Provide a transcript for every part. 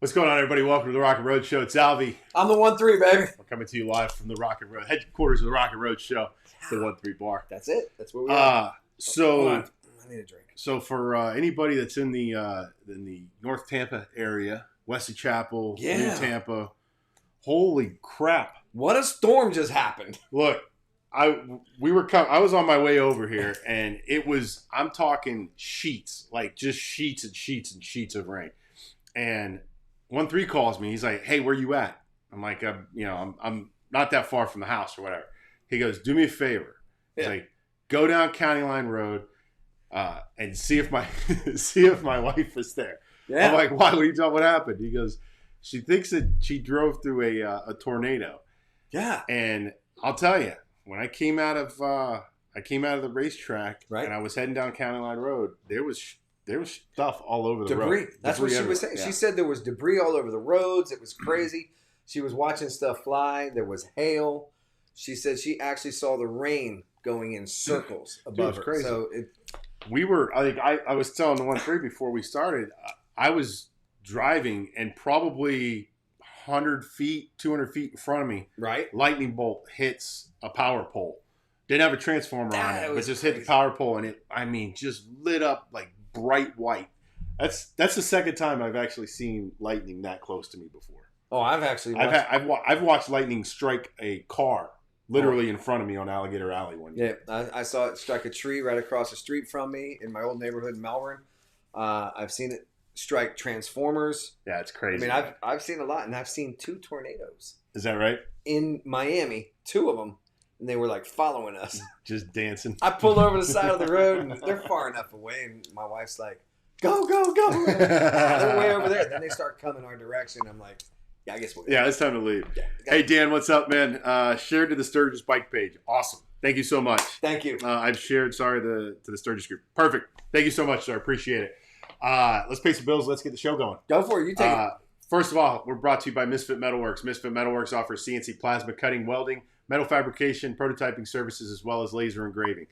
What's going on, everybody? Welcome to the Rockling Road Show. It's Alvie. I'm the 1-3, baby. We're coming to you live from the Rockling Road headquarters of the Rockling Road Show, the 1-3 bar. That's it. That's where we are. So, I need a drink. So for anybody that's in the North Tampa area, Wesley Chapel, New Tampa, holy crap! What a storm just happened. Look, I was on my way over here, and it was, I'm talking sheets, like just sheets and sheets and sheets of rain. And 1-3 calls me. He's like, "Hey, where you at?" I'm like, I'm not that far from the house or whatever. He goes, "Do me a favor." He's like, "Go down County Line Road and see if my wife is there." Yeah. I'm like, "Why? What are you talking? What happened?" He goes, "She thinks that she drove through a tornado." Yeah. And I'll tell you, when I came out of the racetrack, right, and I was heading down County Line Road, there was stuff all over the road. Debris. That's what she was saying. Yeah. She said there was debris all over the roads. It was crazy. She was watching stuff fly. There was hail. She said she actually saw the rain going in circles above her. Crazy. So I was telling the 1-3 before we started, I was driving and probably 100 feet, 200 feet in front of me, right, lightning bolt hits a power pole. Didn't have a transformer on it, but just hit the power pole, and it, just lit up like bright white. That's the second time I've actually seen lightning that close to me before. Oh, I've watched lightning strike a car literally in front of me on Alligator Alley one day. Yeah, I saw it strike a tree right across the street from me in my old neighborhood in Melbourne. I've seen it strike transformers. Yeah, it's crazy. I mean, I've seen a lot, and I've seen 2 tornadoes. Is that right? In Miami, 2 of them. And they were like following us. Just dancing. I pulled over the side of the road, and they're far enough away. And my wife's like, go, go, go. They're way over there. Then they start coming our direction. I'm like, yeah, I guess we'll go. Yeah, it's time to leave. Yeah, hey, Dan, what's up, man? Shared to the Sturgis bike page. Awesome. Thank you so much. Thank you. I've shared, to the Sturgis group. Perfect. Thank you so much, sir. Appreciate it. Let's pay some bills. Let's get the show going. Go for it. You take it. First of all, we're brought to you by Misfit Metalworks. Misfit Metalworks offers CNC plasma cutting, welding, metal fabrication, prototyping services, as well as laser engraving.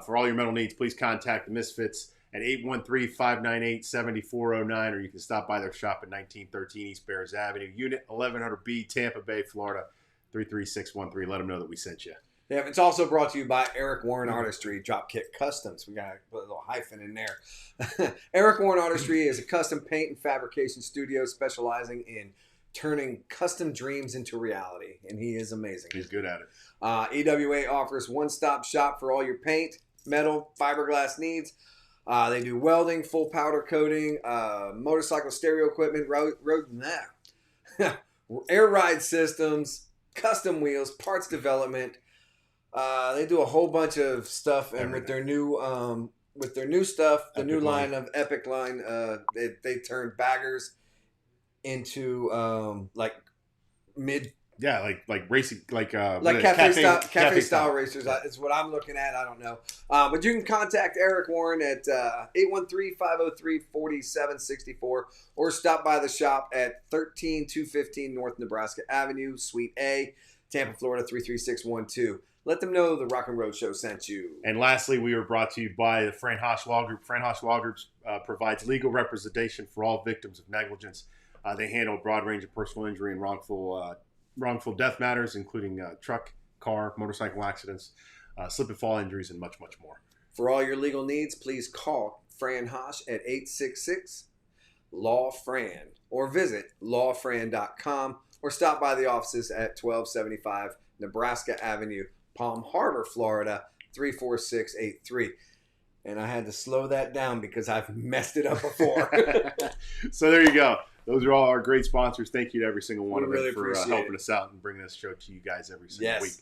For all your metal needs, please contact the Misfits at 813-598-7409, or you can stop by their shop at 1913 East Bears Avenue, Unit 1100B, Tampa Bay, Florida, 33613. Let them know that we sent you. Yeah, it's also brought to you by Eric Warren Artistry, Dropkick Customs. We got to put a little hyphen in there. Eric Warren Artistry is a custom paint and fabrication studio specializing in turning custom dreams into reality, and he is amazing. He's good at it. EWA offers one-stop shop for all your paint, metal, fiberglass needs. They do welding, full powder coating, motorcycle stereo equipment, air ride systems, custom wheels, parts development. They do a whole bunch of stuff, and with their new stuff, the new line of Epic line, they turned baggers into like mid. Yeah, like racing, like cafe style racers. It's what I'm looking at. I don't know, but you can contact Eric Warren at 813-503-4764, or stop by the shop at 13215 North Nebraska Avenue, Suite A, Tampa, Florida 33612. Let them know the Rockling Road Show sent you. And lastly, we were brought to you by the Fran Hosh Law Group. Fran Hosh Law Group provides legal representation for all victims of negligence. They handle a broad range of personal injury and wrongful death matters, including truck, car, motorcycle accidents, slip and fall injuries, and much, much more. For all your legal needs, please call Fran Hosh at 866-LAW-FRAN or visit lawfran.com, or stop by the offices at 1275 Nebraska Avenue, Palm Harbor, Florida, 34683. And I had to slow that down because I've messed it up before. So there you go. Those are all our great sponsors. Thank you to every single one of them for helping us out and bringing this show to you guys every single week.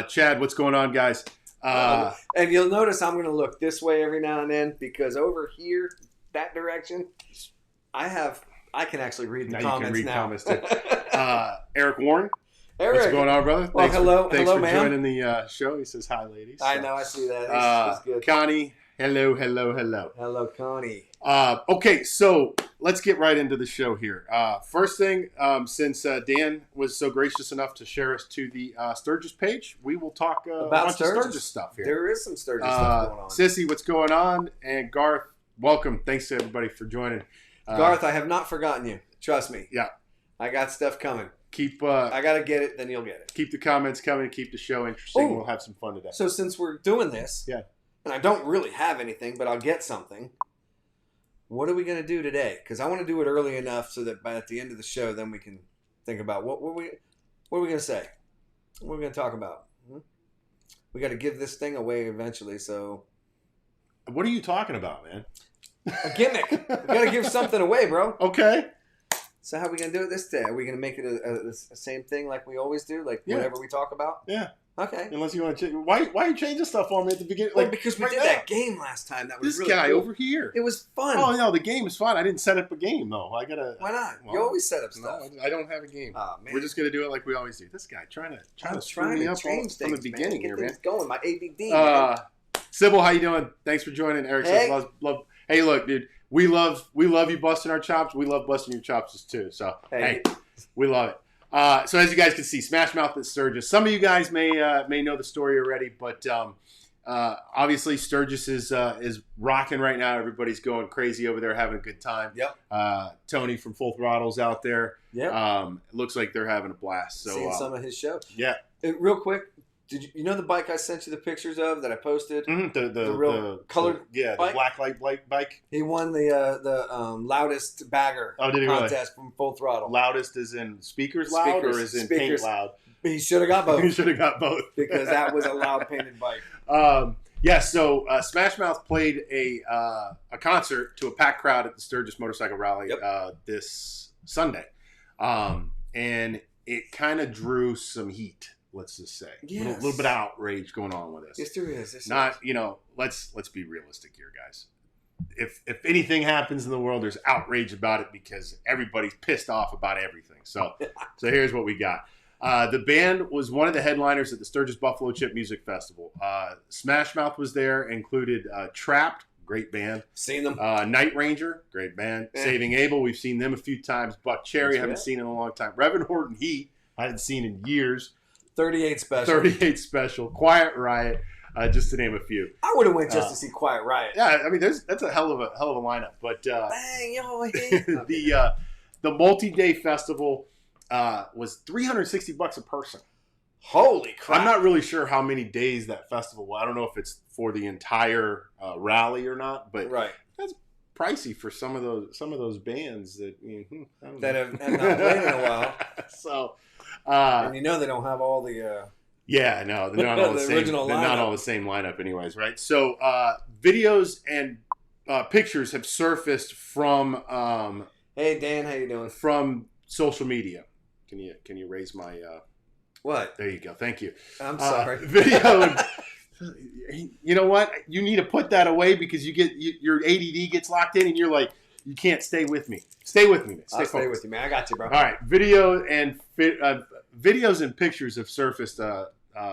Chad, what's going on, guys? And you'll notice I'm going to look this way every now and then, because over here, that direction, I can actually read the comments now. Comments too. Eric Warren. Eric, what's going on, brother? Well, hello, thanks for ma'am. Joining the show. He says hi, ladies. I know, I see that. He's good. Connie, hello. Hello, Connie. Okay, so let's get right into the show here. First thing, since Dan was so gracious enough to share us to the Sturgis page, we will talk about Sturgis stuff here. There is some Sturgis stuff going on. Sissy, what's going on? And Garth, welcome. Thanks to everybody for joining. Garth, I have not forgotten you. Trust me. Yeah. I got stuff coming. I got to get it, then you'll get it. Keep the comments coming. Keep the show interesting. Ooh. We'll have some fun today. So since we're doing this, and I don't really have anything, but I'll get something. What are we going to do today? Because I want to do it early enough so that at the end of the show, then we can think about what are we going to say? What are we going to talk about? We got to give this thing away eventually. So, what are you talking about, man? A gimmick. We got to give something away, bro. Okay. So how are we going to do it this day? Are we going to make it a same thing like we always do? Like whatever we talk about? Yeah. Okay. Unless you want to change. Why are you changing stuff on me at the beginning? Well, because we did that game last time. That was this really guy cool. over here. It was fun. Oh, no, the game is fun. I didn't set up a game, though. I got to. Why not? Well, you always set up stuff. No, I don't have a game. Oh, man. We're just going to do it like we always do. This guy trying to screw me up change from the beginning man. here, man. Going. My ABD. Sybil, how you doing? Thanks for joining. Eric says love. Hey, look, dude. We love you busting our chops. We love busting your chops too. So, hey we love it. So as you guys can see, Smash Mouth at Sturgis. Some of you guys may know the story already, but obviously Sturgis is rocking right now. Everybody's going crazy over there, having a good time. Yep. Tony from Full Throttle's out there. Yeah. It looks like they're having a blast. So seeing some of his show. Yeah. Real quick, did you know the bike I sent you the pictures of that I posted? Mm-hmm. The real colored the black light bike. He won the loudest bagger contest from Full Throttle. Loudest is in speakers loud or is in paint loud? He should have got both. He should have got both. Because that was a loud painted bike. So Smash Mouth played a concert to a packed crowd at the Sturgis Motorcycle Rally this Sunday. And it kind of drew some heat. Let's just say a little bit of outrage going on with this. Yes, there is. Let's be realistic here, guys. If anything happens in the world, there's outrage about it because everybody's pissed off about everything. So here's what we got. The band was one of the headliners at the Sturgis Buffalo Chip Music Festival. Smash Mouth was there, included Trapped, great band. Seen them. Night Ranger, great band. Yeah. Saving Abel, we've seen them a few times. Buck Cherry, haven't seen in a long time. Reverend Horton Heat, I hadn't seen in years. 38 Special. Quiet Riot, just to name a few. I would have went just to see Quiet Riot. Yeah, I mean that's a hell of a lineup. But bang, yo, the multi-day festival was $360 a person. Holy crap! I'm not really sure how many days that festival was. I don't know if it's for the entire rally or not, but that's pricey for some of those bands that have not played in a while. So. And they don't have all the they're not all the same. They're not all the same lineup, anyways, right? So videos and pictures have surfaced from. Hey Dan, how you doing? From social media. Can you raise my? What? There you go. Thank you. I'm sorry. Video. And, you know what? You need to put that away because your ADD gets locked in, and you're like. You can't stay with me. Stay with me, man. Stay with you, man. I got you, bro. All right. Videos and pictures have surfaced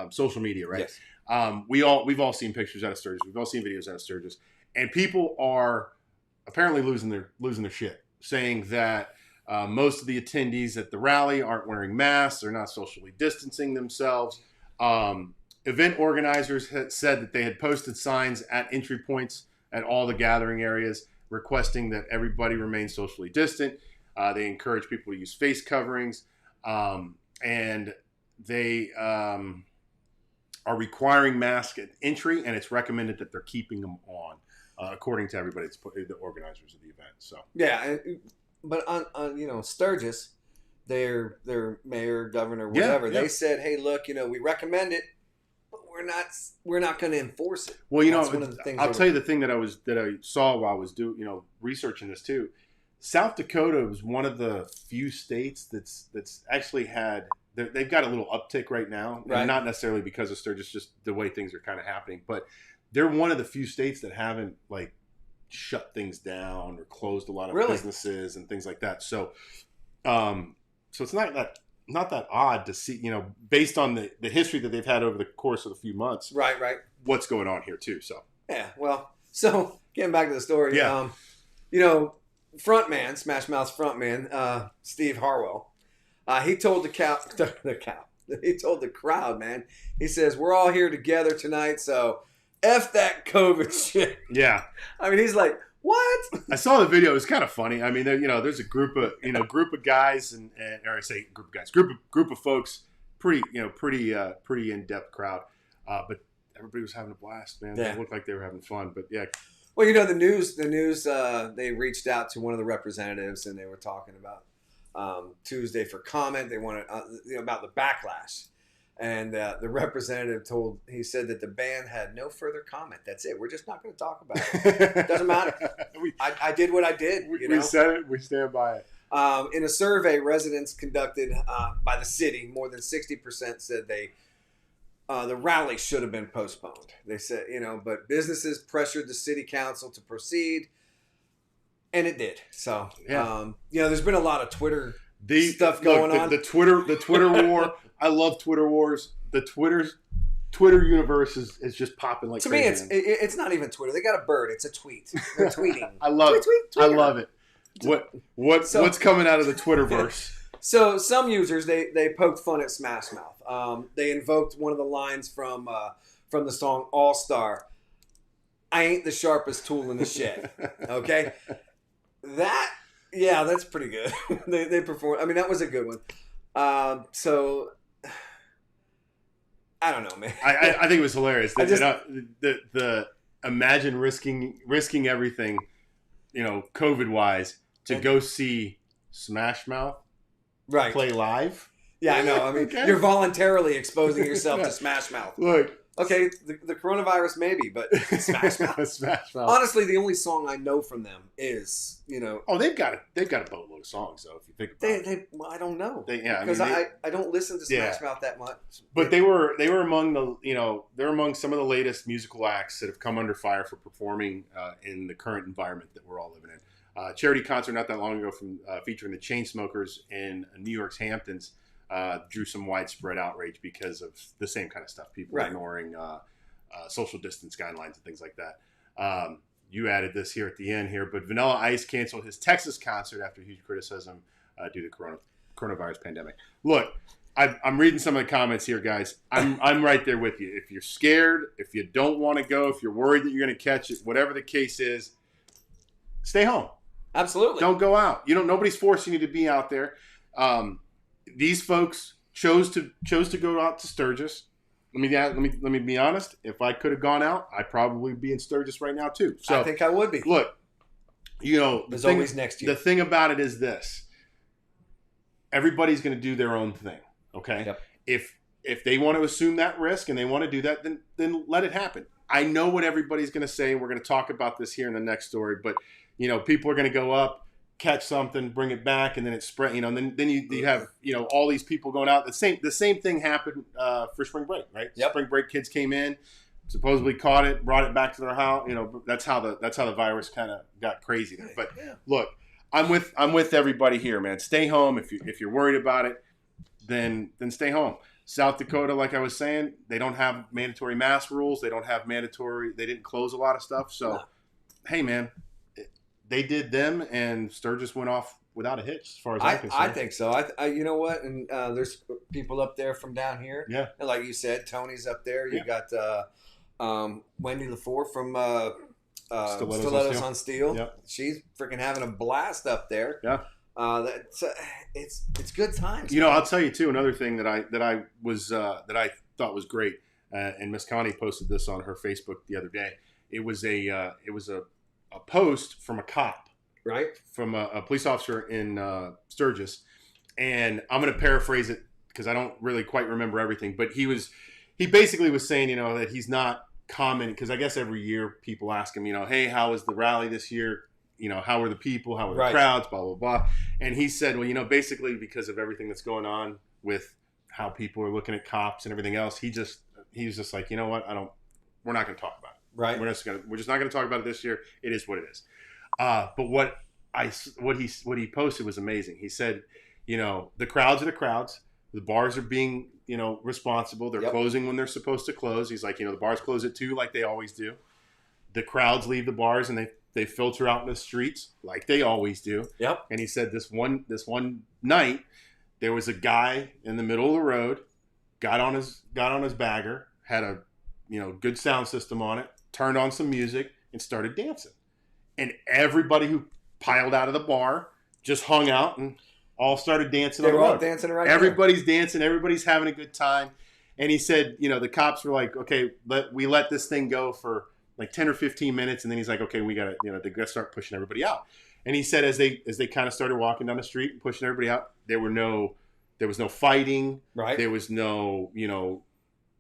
social media, right? Yes. We've all seen pictures out of Sturgis. We've all seen videos out of Sturgis, and people are apparently losing their shit, saying that most of the attendees at the rally aren't wearing masks. They're not socially distancing themselves. Event organizers had said that they had posted signs at entry points at all the gathering areas, requesting that everybody remain socially distant. They encourage people to use face coverings, and they are requiring masks at entry, and it's recommended that they're keeping them on, according to everybody, the organizers of the event. So but on Sturgis, their mayor, governor, whatever, they said, hey, look, we recommend it. We're not going to enforce it. Well, one of the things I'll tell you the thing that I saw while I was researching this too. South Dakota was one of the few states that's actually had they've got a little uptick right now, and not necessarily because of Sturgis, just the way things are kind of happening. But they're one of the few states that haven't shut things down or closed a lot of businesses and things like that. So, it's not that odd to see, based on the history that they've had over the course of a few months. Right. What's going on here too. So yeah. Well, so getting back to the story. Yeah. Frontman, Smash Mouth's frontman, Steve Harwell. He told he told the crowd, man. He says, "We're all here together tonight, so F that COVID shit." Yeah. I mean, he's like, What? I saw the video. It was kind of funny. I mean, there's a group of guys or I say group of guys, group of folks, pretty in depth crowd, but everybody was having a blast, man. Yeah. They looked like they were having fun, but yeah. Well, the news. They reached out to one of the representatives, and they were talking about Tuesday for comment. They wanted about the backlash, and the representative said that the band had no further comment. That's it. We're just not going to talk about it. It doesn't matter. I did what I did. We said it. We stand by it. In a survey residents conducted by the city, more than 60% said the rally should have been postponed. They said, but businesses pressured the city council to proceed, and it did. So, there's been a lot of Twitter stuff going on. The Twitter war. I love Twitter wars. The Twitter universe is just popping like crazy. To me, it's not even Twitter. They got a bird. It's a tweet. They're tweeting. I love it. Tweet. I love it. What's coming out of the Twitterverse? So some users they poked fun at Smash Mouth. They invoked one of the lines from the song All Star. I ain't the sharpest tool in the shed. Okay, that's pretty good. they performed. I mean, that was a good one. So I don't know, man. I think it was hilarious. The imagine risking everything, COVID wise, to go see Smash Mouth. Right. Play live? Yeah, I know. I mean, You're voluntarily exposing yourself to Smash Mouth. Look. Okay, the coronavirus maybe, but Smash Mouth. Smash Mouth. Honestly, the only song I know from them is, Oh, they've got a boatload of songs, though, if you think about it. I don't know. Because I don't listen to Smash Mouth that much. But they were among they're among some of the latest musical acts that have come under fire for performing in the current environment that we're all living in. Charity concert not that long ago from featuring the Chainsmokers in New York's Hamptons drew some widespread outrage because of the same kind of stuff. People ignoring social distance guidelines and things like that. You added this here at the end here, but Vanilla Ice canceled his Texas concert after huge criticism due to coronavirus pandemic. Look, I'm reading some of the comments here, guys. I'm right there with you. If you're scared, if you don't want to go, if you're worried that you're going to catch it, whatever the case is, stay home. Absolutely. Don't go out. Nobody's forcing you to be out there. These folks chose to go out to Sturgis. Let me be honest. If I could have gone out, I'd probably be in Sturgis right now too. So I think I would be. Look, there's always next year. The thing about it is this: everybody's going to do their own thing. Okay. Yep. If they want to assume that risk and they want to do that, then let it happen. I know what everybody's going to say. We're going to talk about this here in the next story, but people are going to go up, catch something, bring it back, and then it spread. Then you have all these people going out. The same thing happened for spring break, right? Yep. Spring break kids came in, supposedly caught it, brought it back to their house. That's how the virus kind of got crazy there. But look, I'm with everybody here, man. Stay home if you're worried about it. Then stay home. South Dakota, like I was saying, they don't have mandatory mask rules. They didn't close a lot of stuff. So, Hey, man. They did them, and Sturgis went off without a hitch, as far as I'm concerned. I think so. I you know what? And there's people up there from down here. Yeah. And like you said, Tony's up there. You got Wendy LaFour from Stilettos on Steel. Yep. She's freaking having a blast up there. Yeah. It's good times. I'll tell you too. Another thing that I thought was great, and Miss Connie posted this on her Facebook the other day. It was a post from a cop, right? From a police officer in Sturgis, and I'm going to paraphrase it because I don't really quite remember everything. But he basically was saying, that he's not commenting because I guess every year people ask him, hey, how was the rally this year? How were the people? How were the crowds? Blah blah blah. And he said, well, basically because of everything that's going on with how people are looking at cops and everything else, he was just like, you know what? We're not going to talk about it. Right. We're just not going to talk about it this year. It is what it is. But what he posted was amazing. He said, the crowds are the crowds. The bars are being, responsible. They're closing when they're supposed to close. He's like, the bars close at 2 like they always do. The crowds leave the bars and they filter out in the streets like they always do. Yep. And he said this one night there was a guy in the middle of the road, got on his bagger, had a good sound system on it, turned on some music and started dancing. and everybody who piled out of the bar just hung out and all started dancing. They on the were all road. dancing around. Everybody's dancing. Everybody's having a good time. And he said, the cops were like, okay, we let this thing go for like 10 or 15 minutes. And then he's like, okay, we got to, they got to start pushing everybody out. And he said, as they kind of started walking down the street and pushing everybody out, there was no fighting. Right. There was no,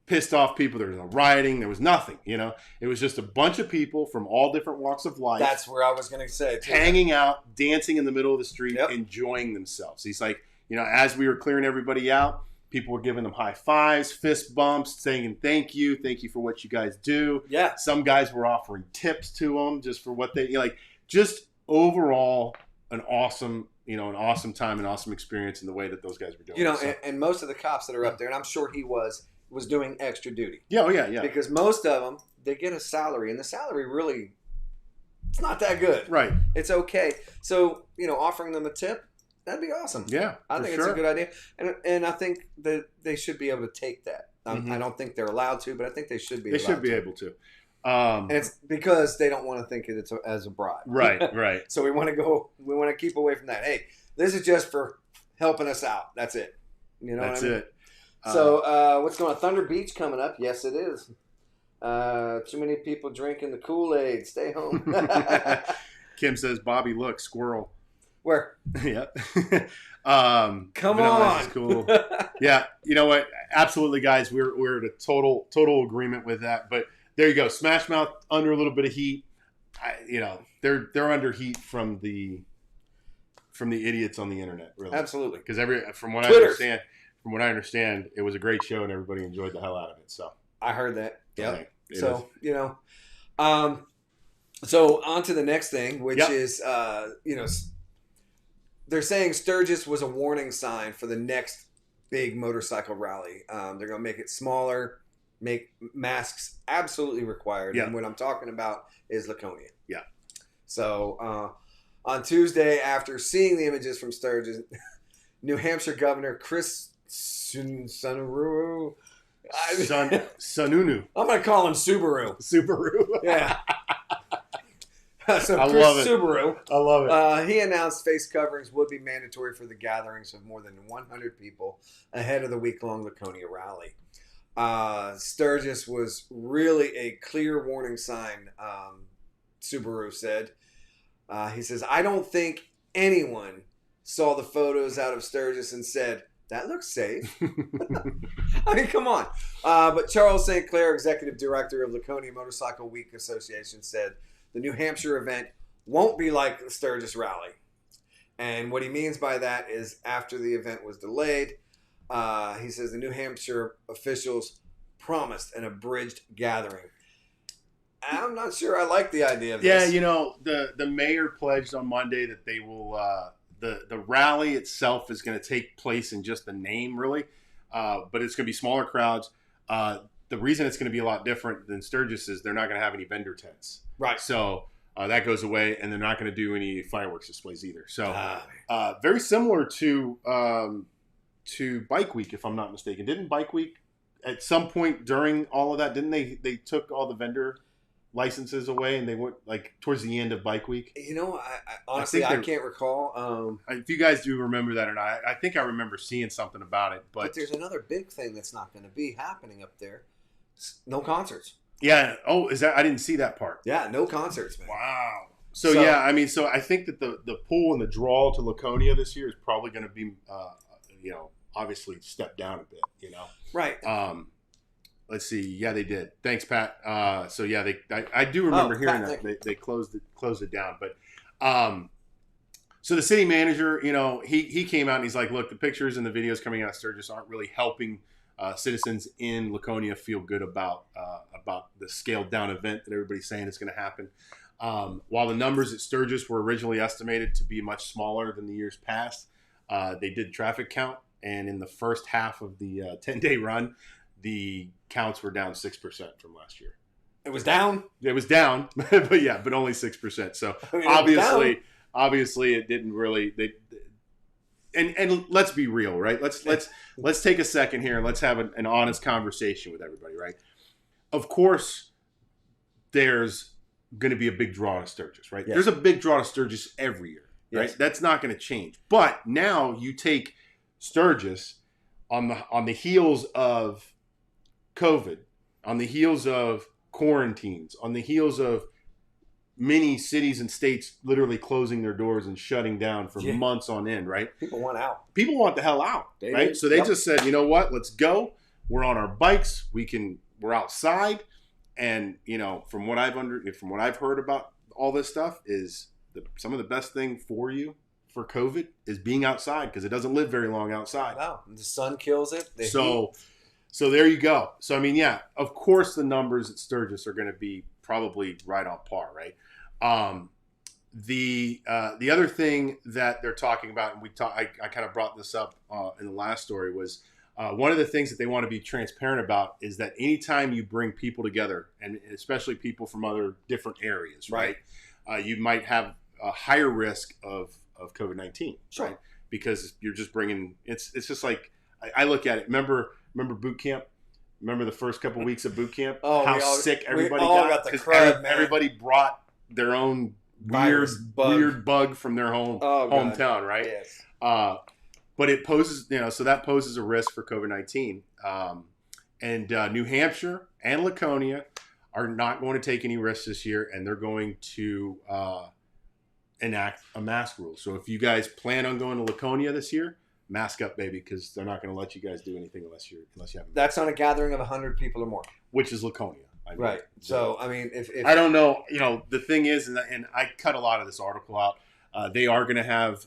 pissed off people. There was no rioting. There was nothing, It was just a bunch of people from all different walks of life. That's where I was going to say. Hanging out, dancing in the middle of the street, Yep. enjoying themselves. He's like, as we were clearing everybody out, people were giving them high fives, fist bumps, saying thank you for what you guys do. Yeah. Some guys were offering tips to them just for what they just overall an awesome time, an awesome experience in the way that those guys were doing. And most of the cops that are up there, and I'm sure he was doing extra duty. Yeah, yeah. Because most of them, they get a salary, and the salary really, it's not that good. Right. It's okay. So, offering them a tip, that'd be awesome. Yeah, I think it's a good idea. And I think that they should be able to take that. I don't think they're allowed to, but I think they should be able to. They should be able to. And it's because they don't want to think it as a bribe. Right. So we want to keep away from that. Hey, this is just for helping us out. That's it. That's it. So what's going on? Thunder Beach coming up. Yes, it is. Too many people drinking the Kool-Aid. Stay home. Kim says, Bobby, look, squirrel. Where? Yeah. Come on. This is cool. Yeah. You know what? Absolutely, guys. We're at a total agreement with that. But there you go. Smash Mouth under a little bit of heat. They're under heat from the idiots on the internet. Really. Absolutely. Because from what I understand, it was a great show and everybody enjoyed the hell out of it. So I heard that. Yeah. Okay. So so on to the next thing, which is they're saying Sturgis was a warning sign for the next big motorcycle rally. They're going to make it smaller, make masks absolutely required. Yeah. And what I'm talking about is Laconia. Yeah. So on Tuesday, after seeing the images from Sturgis, New Hampshire Governor Chris Sununu. Sununu. I'm going to call him Subaru. Yeah. So I Chris love it. Subaru. I love it. He announced face coverings would be mandatory for the gatherings of more than 100 people ahead of the week-long Laconia Rally. Sturgis was really a clear warning sign, Subaru said. He says, I don't think anyone saw the photos out of Sturgis and said, that looks safe. I mean, come on. But Charles St. Clair, executive director of Laconia Motorcycle Week Association, said the New Hampshire event won't be like the Sturgis Rally. And what he means by that is after the event was delayed, he says the New Hampshire officials promised an abridged gathering. I'm not sure I like the idea of this. Yeah, the mayor pledged on Monday that they will the rally itself is going to take place in just the name, really, but it's going to be smaller crowds. The reason it's going to be a lot different than Sturgis is they're not going to have any vendor tents. Right. So that goes away, and they're not going to do any fireworks displays either. So very similar to Bike Week, if I'm not mistaken. Didn't Bike Week at some point during all of that, didn't they took all the vendor licenses away and they went like towards the end of Bike Week? I honestly I can't recall. If you guys do remember that or not, I think I remember seeing something about it. But there's another big thing that's not going to be happening up there. No concerts. Yeah. Oh, is that? I didn't see that part. Yeah, no concerts, man. Wow. So yeah, I mean, so I think that the pull and the draw to Laconia this year is probably going to be, obviously stepped down a bit. Right. Let's see. Yeah, they did. Thanks, Pat. So yeah, I do remember hearing Pat, that they closed it down. But so the city manager, he came out and he's like, look, the pictures and the videos coming out of Sturgis aren't really helping citizens in Laconia feel good about the scaled down event that everybody's saying is going to happen. While the numbers at Sturgis were originally estimated to be much smaller than the years past, they did traffic count, and in the first half of the 10-day run, the counts were down 6% from last year. It was down? It was down, but only 6%. So obviously it didn't really. And let's be real, right? Let's take a second here and let's have an honest conversation with everybody, right? Of course, there's going to be a big draw to Sturgis, right? Yes. There's a big draw to Sturgis every year, right? Yes. That's not going to change. But now you take Sturgis on the heels of COVID, on the heels of quarantines, on the heels of many cities and states literally closing their doors and shutting down for months on end, right? People want out. People want the hell out, right? So they just said, you know what? Let's go. We're on our bikes. We're outside. And, you know, from what I've heard about all this stuff is some of the best thing for you for COVID is being outside because it doesn't live very long outside. Wow. The sun kills it. So there you go. So, I mean, yeah, of course the numbers at Sturgis are going to be probably right on par, right? The other thing that they're talking about, and I kind of brought this up in the last story, was one of the things that they want to be transparent about is that anytime you bring people together, and especially people from other different areas, right? You might have a higher risk of COVID-19, sure. right? Because you're just bringing. It's just like I look at it. Remember boot camp? Remember the first couple of weeks of boot camp? Oh, how sick everybody got the crud, man. Everybody brought their own weird bug from their hometown, right? Yes. But it poses, so that poses a risk for COVID-19. And New Hampshire and Laconia are not going to take any risks this year, and they're going to enact a mask rule. So if you guys plan on going to Laconia this year, mask up, baby, because they're not going to let you guys do anything unless you have. That's on a gathering of 100 people or more, which is Laconia. Right. So I mean, if I don't know, the thing is, and I cut a lot of this article out. They are going to have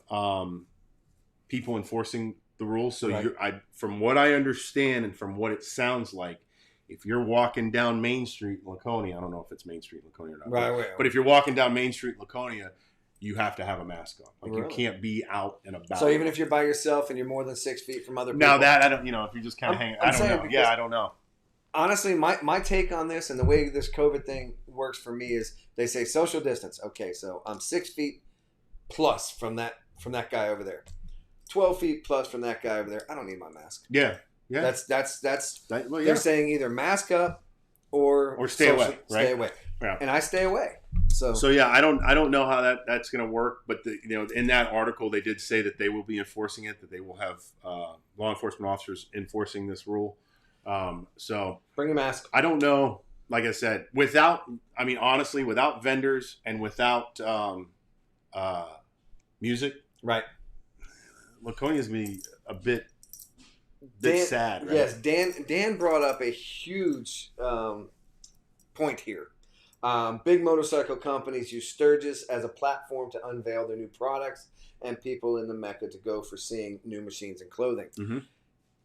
people enforcing the rules. So from what I understand and from what it sounds like, if you're walking down Main Street in Laconia, I don't know if it's Main Street in Laconia or not. Right. But if you're walking down Main Street in Laconia, you have to have a mask on. Like really? You can't be out and about. So even if you're by yourself and you're more than 6 feet from other people. Now that I don't, if you're just kind of hanging, I don't know. Yeah, I don't know. Honestly, my take on this and the way this COVID thing works for me is they say social distance. Okay, so I'm 6 feet plus from that guy over there. 12 feet plus from that guy over there. I don't need my mask. Yeah. That's they're saying either mask up or stay away. Right? Stay away. Yeah. And I stay away. So yeah, I don't know how that's going to work, but in that article they did say that they will be enforcing it, that they will have law enforcement officers enforcing this rule. So bring a mask. I don't know. Like I said, without vendors and without music, right? Laconia's going to be a bit sad, right? Yes, Dan brought up a huge point here. Big motorcycle companies use Sturgis as a platform to unveil their new products and people in the Mecca to go for seeing new machines and clothing. Mm-hmm.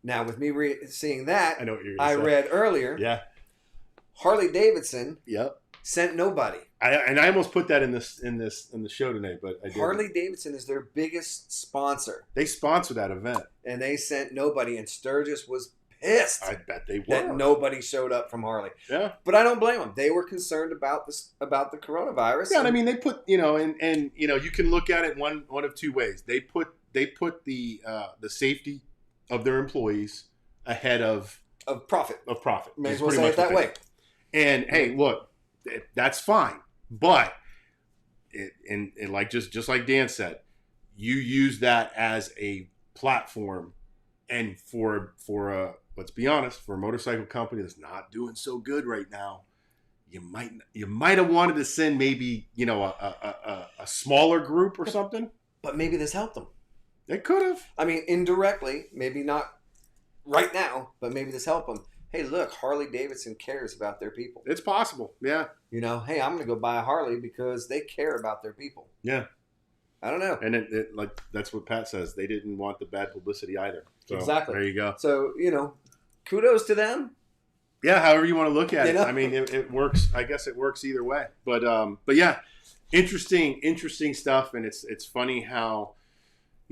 Now, with me seeing that, I know what you're I read earlier. Yeah, Harley Davidson. Yep. Sent nobody. I almost put that in the show today, but I didn't. Harley Davidson is their biggest sponsor. They sponsor that event, and they sent nobody. And Sturgis was pissed. I bet they were. That nobody showed up from Harley. Yeah, but I don't blame them. They were concerned about the coronavirus. Yeah, and I mean they put and you can look at it one of two ways. They put the safety of their employees ahead of profit. May as well say it that way. And hey, look. That's fine, but like just like Dan said, you use that as a platform, and for let's be honest, for a motorcycle company that's not doing so good right now, you might have wanted to send maybe a smaller group or something. But maybe this helped them. They could have. I mean, indirectly, maybe not right now, but maybe this helped them. Hey, look, Harley Davidson cares about their people. It's possible, yeah. Hey, I'm going to go buy a Harley because they care about their people. Yeah. I don't know. And it like that's what Pat says. They didn't want the bad publicity either. So, exactly. There you go. So, kudos to them. Yeah, however you want to look at it. I mean, it works. I guess it works either way. But yeah, interesting stuff. And it's funny how,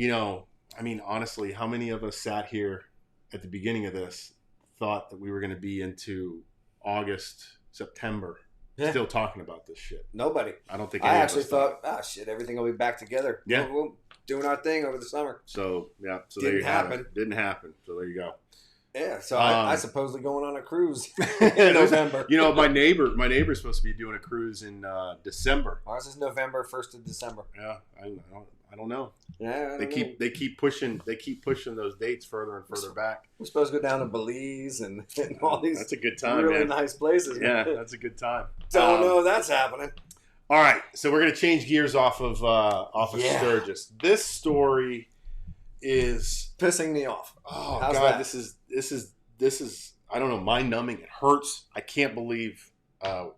I mean, honestly, how many of us sat here at the beginning of this thought that we were going to be into August, September, still talking about this shit? Nobody. I don't think I actually thought, everything will be back together. Yeah. We'll doing our thing over the summer. So, yeah. So there you have it. Didn't happen. So there you go. Yeah, so I supposedly going on a cruise in November. My neighbor's supposed to be doing a cruise in December. Ours is November 1st of December. Yeah, I don't know. Yeah, they keep pushing those dates further and further back. We're supposed to go down to Belize and all these. That's a good time, really man. Nice places. Yeah, that's a good time. Don't know if that's happening. All right, so we're gonna change gears off of Sturgis. This story is pissing me off. Oh How's God, that? this is I don't know, mind numbing. It hurts. I can't believe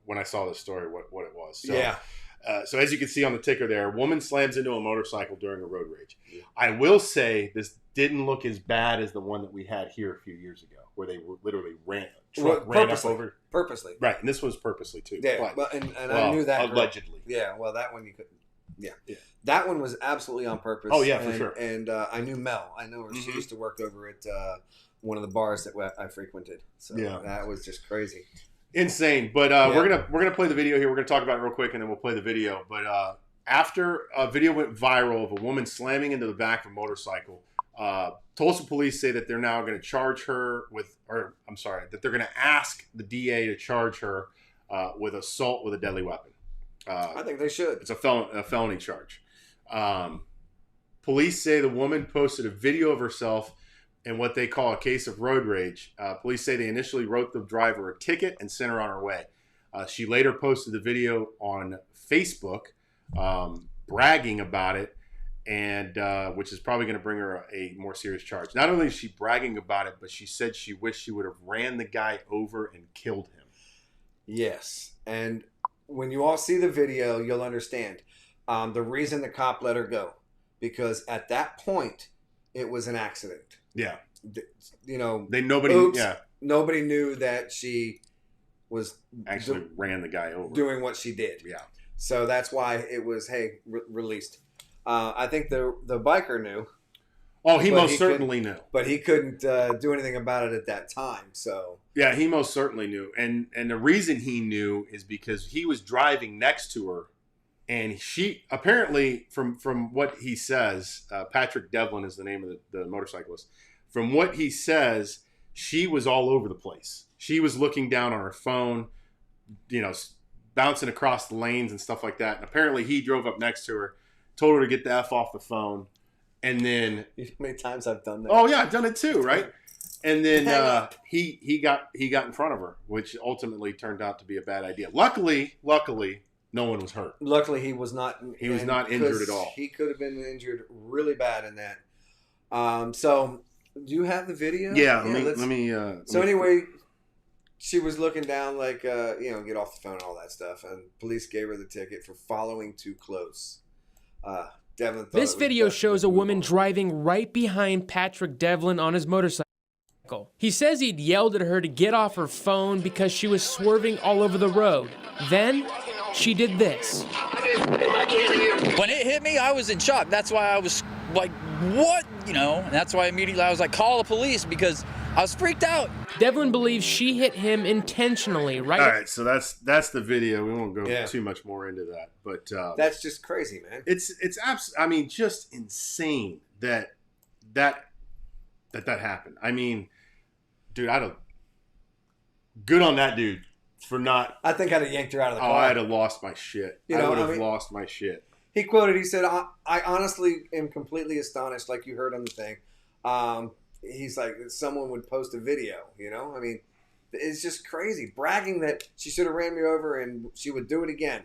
when I saw this story what it was. So, yeah. So as you can see on the ticker there, a woman slams into a motorcycle during a road rage. Yeah. I will say this didn't look as bad as the one that we had here a few years ago, where they literally ran up over purposely. Right, and this was purposely too. Yeah, but I knew that allegedly. Yeah, well, that one you couldn't. Yeah, that one was absolutely on purpose. Oh yeah, for sure. And I knew Mel. I know her. She used to work over at one of the bars that I frequented. So that was just crazy. Insane, but we're gonna play the video here. We're gonna talk about it real quick, and then we'll play the video. But after a video went viral of a woman slamming into the back of a motorcycle, Tulsa police say that they're now going to charge her that they're going to ask the DA to charge her with assault with a deadly weapon. I think they should. It's a felony charge. Police say the woman posted a video of herself in what they call a case of road rage. Police say they initially wrote the driver a ticket and sent her on her way. She later posted the video on Facebook, bragging about it, and which is probably going to bring her a more serious charge. Not only is she bragging about it, but she said she wished she would have ran the guy over and killed him. Yes, and when you all see the video, you'll understand the reason the cop let her go, because at that point it was an accident. Yeah, nobody knew that she was actually ran the guy over, doing what she did. Yeah, so that's why it was released. I think the biker knew. Oh, he most certainly knew, but he couldn't do anything about it at that time. So yeah, he most certainly knew, and the reason he knew is because he was driving next to her. And she apparently, from what he says, Patrick Devlin is the name of the motorcyclist. From what he says, she was all over the place. She was looking down on her phone, bouncing across the lanes and stuff like that. And apparently he drove up next to her, told her to get the F off the phone. And then... You know how many times I've done that? Oh, yeah, I've done it too, right? And then he got in front of her, which ultimately turned out to be a bad idea. Luckily... No one was hurt. Luckily, he was not. He was not injured at all. He could have been injured really bad in that. So, do you have the video? Yeah. Let me. Anyway, she was looking down like, get off the phone and all that stuff, and police gave her the ticket for following too close. Devlin. This video shows a woman driving right behind Patrick Devlin on his motorcycle. He says he'd yelled at her to get off her phone because she was swerving all over the road. Then she did this. When it hit me, I was in shock. That's why I was like, what? And that's why immediately I was like, call the police, because I was freaked out. Devlin believes she hit him intentionally, right? All right, so that's the video. We won't go too much more into that, but that's just crazy, man. It's just insane that happened. I mean, dude, good on that dude for not. I think I'd have yanked her out of the car. Oh, I'd have lost my shit. I would have lost my shit. He quoted, he said, I honestly am completely astonished, like you heard on the thing. He's like, someone would post a video, I mean, it's just crazy. Bragging that she should have ran me over and she would do it again.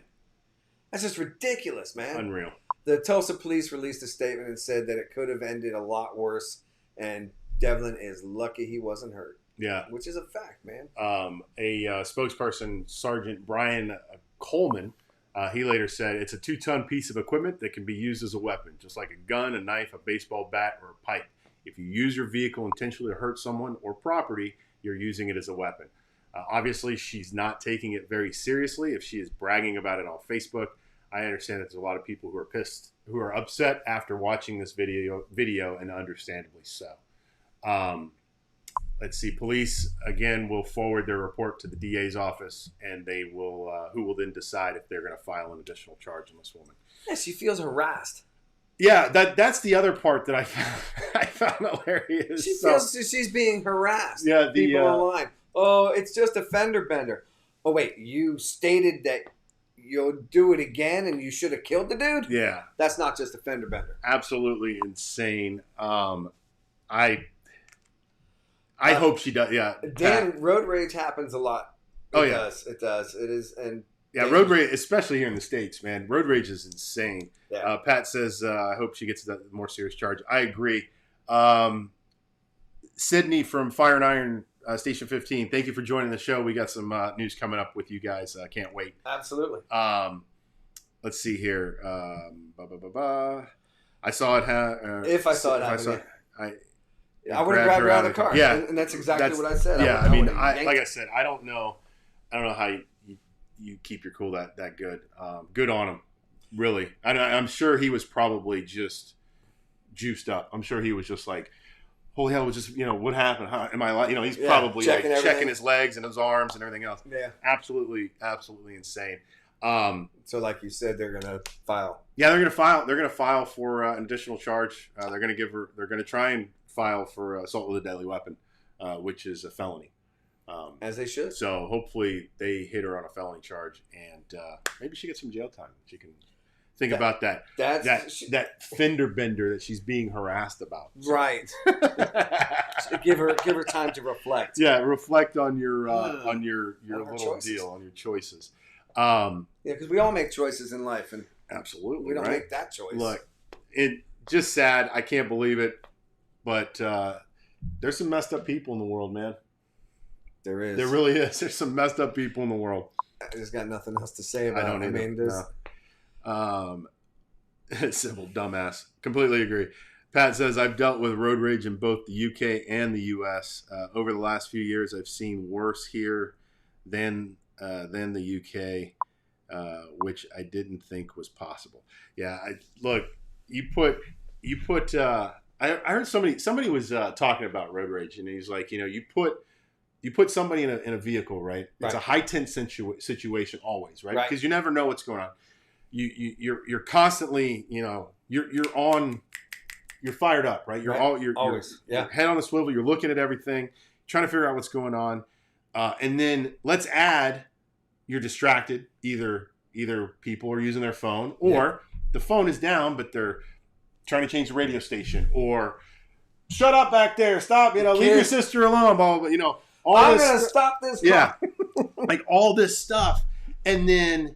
That's just ridiculous, man. Unreal. The Tulsa police released a statement and said that it could have ended a lot worse, and Devlin is lucky he wasn't hurt. Yeah. Which is a fact, man. A spokesperson, Sergeant Brian Coleman, he later said, it's a 2-ton piece of equipment that can be used as a weapon, just like a gun, a knife, a baseball bat, or a pipe. If you use your vehicle intentionally to hurt someone or property, you're using it as a weapon. Obviously, she's not taking it very seriously if she is bragging about it on Facebook. I understand that there's a lot of people who are pissed, who are upset after watching this video, and understandably so. Let's see. Police again will forward their report to the DA's office, and they will, who will then decide if they're going to file an additional charge on this woman. Yeah, she feels harassed. Yeah, that's the other part that I I found hilarious. She feels she's being harassed. Yeah, people online. Oh, it's just a fender bender. Oh wait, you stated that you'll do it again, and you should have killed the dude. Yeah, that's not just a fender bender. Absolutely insane. I hope she does. Yeah, Dan, road rage happens a lot. It does. It is, and road rage, especially here in the States, man. Road rage is insane. Yeah. Pat says, I hope she gets a more serious charge. I agree. Sydney from Fire and Iron Station 15, thank you for joining the show. We got some news coming up with you guys. Can't wait. Absolutely. Let's see here. I saw it. If I saw it happen, I would have grabbed her out of the car. Yeah, and that's exactly what I said. Yeah, I mean, like I said, I don't know how you keep your cool that good. Good on him, really. I'm sure he was probably just juiced up. I'm sure he was just like, holy hell, was just, what happened? How am I, he's probably checking his legs and his arms and everything else. Yeah. Absolutely insane. So like you said, they're going to file. Yeah, they're going to file for an additional charge. They're going to try and file for assault with a deadly weapon, which is a felony. As they should. So hopefully they hit her on a felony charge, and maybe she gets some jail time. She can think about that fender bender that she's being harassed about. So. Right. give her time to reflect. Yeah, reflect on your little choices. deal, on your choices. Because we all make choices in life, and absolutely we don't make that choice. Look, it just sad. I can't believe it, but there's some messed up people in the world, man. There is. There really is. There's some messed up people in the world. I just got nothing else to say about it. I mean, simple dumbass. Completely agree. Pat says, I've dealt with road rage in both the UK and the US. Over the last few years, I've seen worse here than the UK, which I didn't think was possible. Yeah, I heard somebody was talking about road rage, and he's like, you put somebody in a vehicle, right? It's a high tense situation always, right? Because you never know what's going on. You're constantly, you're fired up, right? You're always your head on a swivel. You're looking at everything, trying to figure out what's going on, and then let's add, you're distracted. Either people are using their phone, or the phone is down, but they're trying to change the radio station, or shut up back there, stop, leave your sister alone, blah, blah, blah, I'm going to stop this car. Yeah. Like all this stuff. And then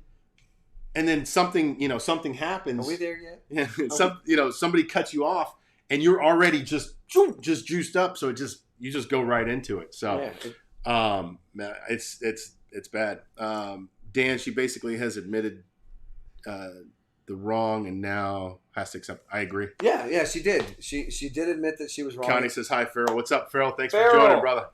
something happens. Are we there yet? Somebody cuts you off, and you're already just juiced up. So you just go right into it. So, man, it's bad. Dan, she basically has admitted the wrong and now has to accept. I agree. Yeah, she did. She did admit that she was wrong. Connie says, hi, Farrell. What's up, Farrell? Thanks for joining, brother.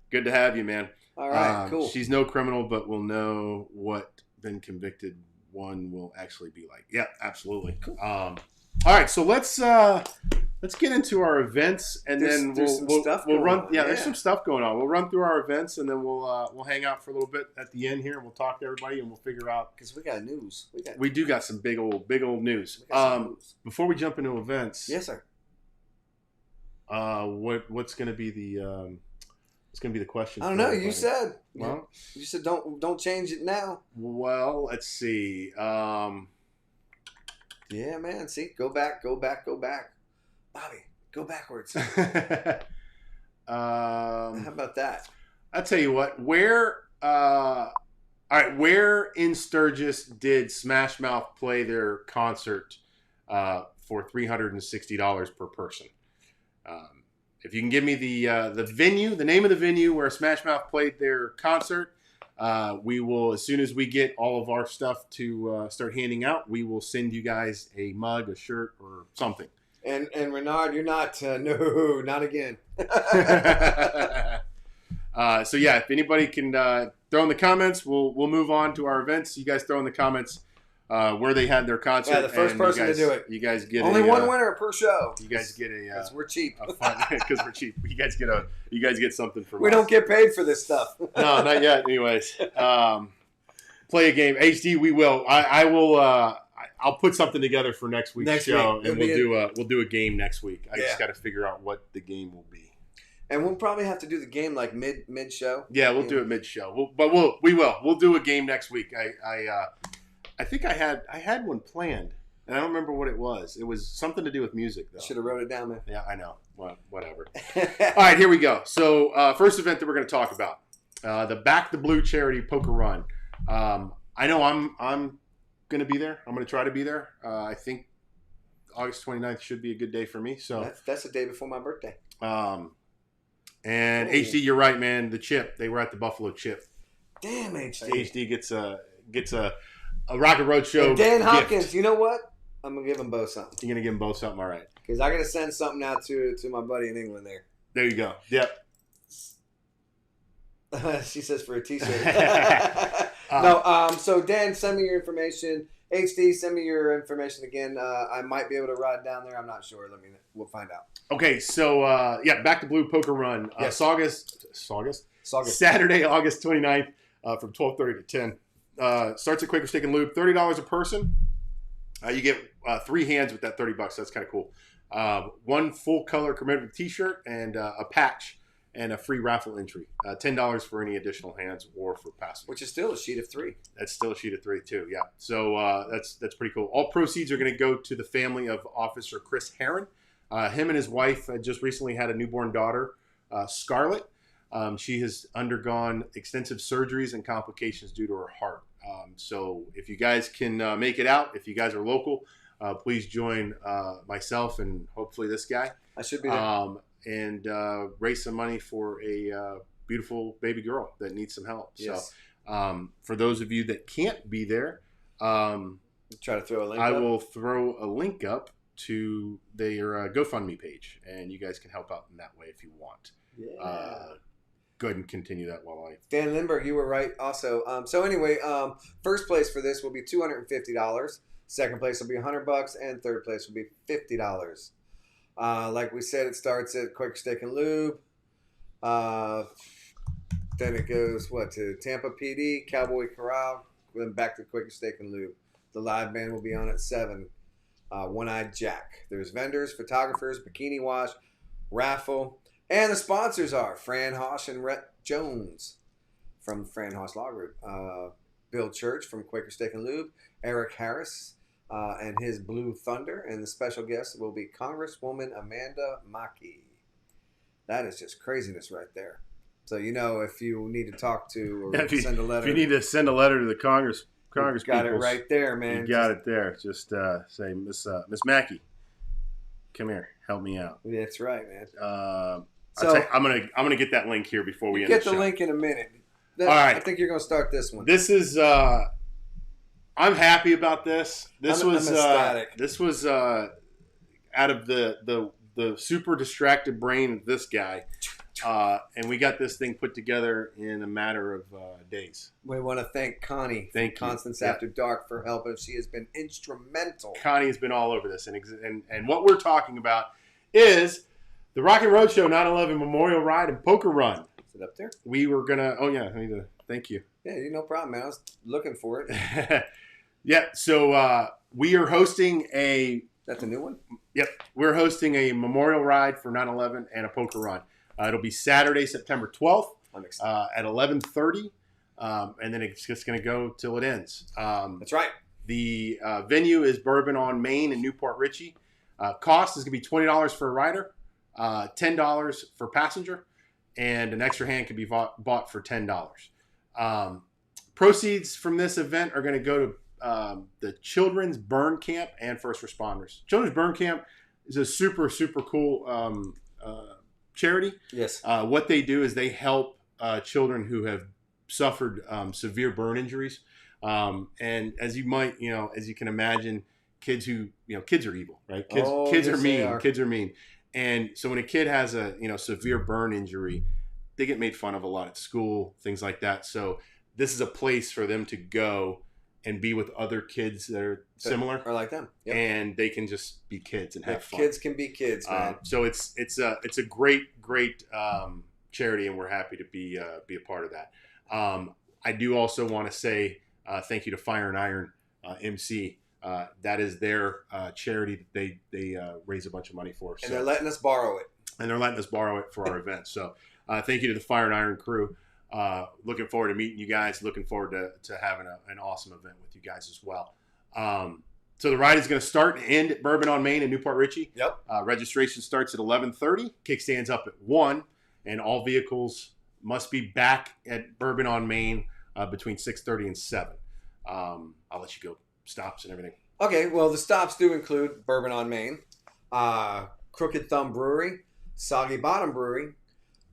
Good to have you, man. All right, cool. She's no criminal, but will know what been convicted one will actually be like. Yeah, absolutely. Cool. All right, so let's get into our events, and then we'll run. Yeah, there's some stuff going on. We'll run through our events, and then we'll hang out for a little bit at the end here, and we'll talk to everybody, and we'll figure out, because we got news. We do got some big old news. Before we jump into events, yes, sir. What's going to be the It's going to be the question. I don't know. You said. Well, you said don't change it now. Well, let's see. Yeah, man. See, go back. Bobby, go backwards. How about that? I'll tell you what. Where in Sturgis did Smash Mouth play their concert for $360 per person? If you can give me the venue, the name of the venue where Smash Mouth played their concert, we will, as soon as we get all of our stuff to start handing out, we will send you guys a mug, a shirt, or something. And Renard, you're not, no, not again. So yeah, if anybody can throw in the comments, we'll move on to our events. You guys throw in the comments where they had their concert. Yeah, the first person to do it. You guys get only one winner per show. You guys get a because we're cheap. Because we're cheap. You guys get something from us. We don't get paid for this stuff. No, not yet. Anyways, play a game. HD, we will. I will. I'll put something together for next week's show, and we'll do a game next week. I just got to figure out what the game will be. And we'll probably have to do the game like mid show. Yeah, we'll do it mid show. We'll do a game next week. I think I had one planned, and I don't remember what it was. It was something to do with music, though. Should have wrote it down, man. Yeah, I know. Well, whatever. All right, here we go. So, first event that we're going to talk about, the Back the Blue charity poker run. I know I'm going to be there. I'm going to try to be there. I think August 29th should be a good day for me. So that's the day before my birthday. And HD, you're right, man. The Chip, they were at the Buffalo Chip. Damn, HD. HD gets a Rockling Road Show. And Dan gift. Hopkins, you know what? I'm gonna give them both something. You're gonna give them both something, all right? Because I gotta send something out to my buddy in England there. There you go. Yep. She says for a T-shirt. So Dan, send me your information. HD, send me your information again. I might be able to ride down there. I'm not sure. We'll find out. Okay, so Back to Blue Poker Run. Yes. Saturday, August 29th from 12:30 to 10. Starts at Quaker Steak and Lube. $30 a person. You get 3 hands with that $30. That's kind of cool. 1 full color commemorative T-shirt and a patch and a free raffle entry. $10 for any additional hands or for passengers. Which is still a sheet of 3. That's still a sheet of 3 too. Yeah. So that's pretty cool. All proceeds are going to go to the family of Officer Chris Herron. Him and his wife just recently had a newborn daughter, Scarlett. She has undergone extensive surgeries and complications due to her heart. So if you guys can make it out, if you guys are local, please join myself and hopefully this guy. I should be there. And raise some money for a beautiful baby girl that needs some help. Yes. So for those of you that can't be there, try to throw a link I up. will throw a link up to their GoFundMe page, and you guys can help out in that way if you want. Yeah. Go ahead and continue that while I... Dan Lindbergh, you were right also. So anyway, first place for this will be $250. Second place will be $100, and third place will be $50. Like we said, it starts at Quick Steak and Lube. Then it goes to Tampa PD, Cowboy Corral, then back to Quick Steak and Lube. The live band will be on at 7. One-Eyed Jack. There's vendors, photographers, bikini wash, raffle, and the sponsors are Fran Hosh and Rhett Jones from Fran Hosh Law Group, Bill Church from Quaker Steak and Lube, Eric Harris and his Blue Thunder, and the special guest will be Congresswoman Amanda Maki. That is just craziness right there. So if you need to talk to or send a letter, if you need to send a letter to the Congress got it right there, man. You got it there. Just say, Miss Mackey, come here, help me out. That's right, man. I'm gonna get that link here before we end get the the show. Link in a minute. All right. I think you're gonna start this one. This is. I'm happy about this. I'm ecstatic. This was out of the super distracted brain of this guy. And we got this thing put together in a matter of days. We want to thank Connie from Constance After Dark for helping. She has been instrumental. Connie has been all over this. And what we're talking about is the Rockling Road Show 9/11 Memorial Ride and Poker Run. Is it up there? We were going to... Oh, yeah. I need to... Thank you. Yeah, no problem, man. I was looking for it. Yeah. So we are hosting a... That's a new one? Yep. We're hosting a memorial ride for 9/11 and a poker run. It'll be Saturday, September 12th at 11:30, and then it's just going to go till it ends. That's right. The venue is Bourbon on Main in Newport Richey. Cost is going to be $20 for a rider, $10 for passenger, and an extra hand can be bought for $10. Proceeds from this event are going to go to the Children's Burn Camp and first responders. Children's Burn Camp is a super, super cool charity. Yes. What they do is they help children who have suffered severe burn injuries. And as you can imagine, kids are evil, right? Kids are mean. Kids are mean. And so when a kid has a, severe burn injury, they get made fun of a lot at school, things like that. So this is a place for them to go and be with other kids that are similar or like them. Yep. And they can just be kids and have fun. Kids can be kids, man. So it's a great charity, and we're happy to be a part of that. I do also want to say thank you to Fire and Iron MC. that is their charity that they raise a bunch of money for. And they're letting us borrow it. And they're letting us borrow it for our event. So thank you to the Fire and Iron crew. Looking forward to meeting you guys. Looking forward to having an awesome event with you guys as well. So the ride is going to start and end at Bourbon on Main in Newport Richey. Yep. Registration starts at 11:30. Kickstand's up at 1. And all vehicles must be back at Bourbon on Main between 6:30 and 7. I'll let you go. Stops and everything. Okay, well, the stops do include Bourbon on Main, Crooked Thumb Brewery, Soggy Bottom Brewery,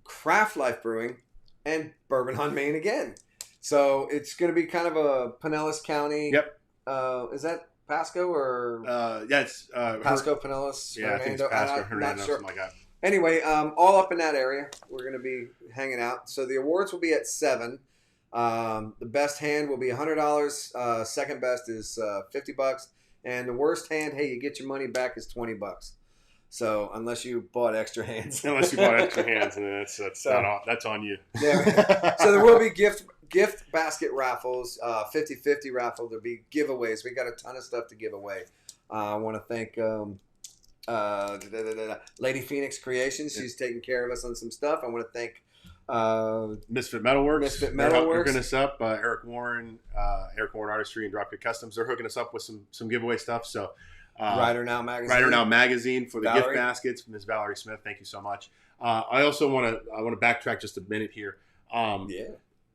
Craft Life Brewing, and Bourbon on Main again. So it's going to be kind of a Pinellas County. Yep. Is that Pasco or? Yeah, it's Pasco, Pinellas, yeah, I think it's Hernando. Pasco, I'm Hernando, not sure. something like that. Anyway, all up in that area. We're going to be hanging out. So the awards will be at 7. The best hand will be $100. Second best is $50. And the worst hand, hey, you get your money back, is $20. So unless you bought extra hands. Unless you bought extra hands, and that's on you. Yeah. So there will be gift basket raffles, 50-50 raffle. There'll be giveaways. We got a ton of stuff to give away. I want to thank Lady Phoenix Creations. She's taking care of us on some stuff. I want to thank Misfit Metalworks. Misfit They're Metalworks. hooking us up. Eric Warren Artistry, and Dropkick Customs. They're hooking us up with some giveaway stuff. So Rider Now Magazine. Rider Now Magazine for the Valerie. gift baskets. Ms. Valerie Smith, thank you so much. I also want to backtrack just a minute here. Yeah.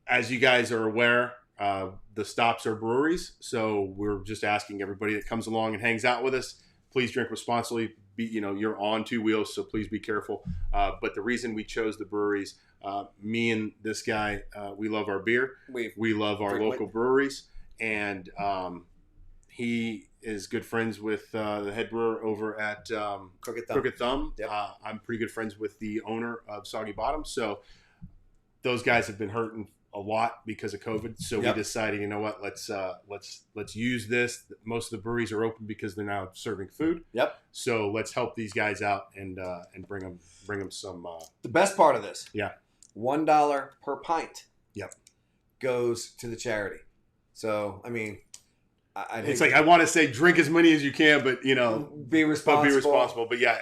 As you guys are aware, the stops are breweries, so we're just asking everybody that comes along and hangs out with us, please drink responsibly. You're on 2 wheels, so please be careful. But the reason we chose the breweries, me and this guy, we love our beer. We love our local breweries, and he is good friends with the head brewer over at Crooked Thumb. Yep. I'm pretty good friends with the owner of Soggy Bottom, so those guys have been hurting a lot because of COVID. So we decided, you know what, let's use this. Most of the breweries are open because they're now serving food. Yep. So let's help these guys out and bring them some. The best part of this. Yeah. $1 per pint. Yep. Goes to the charity. So I mean, it's like I want to say drink as many as you can, but be responsible. But yeah,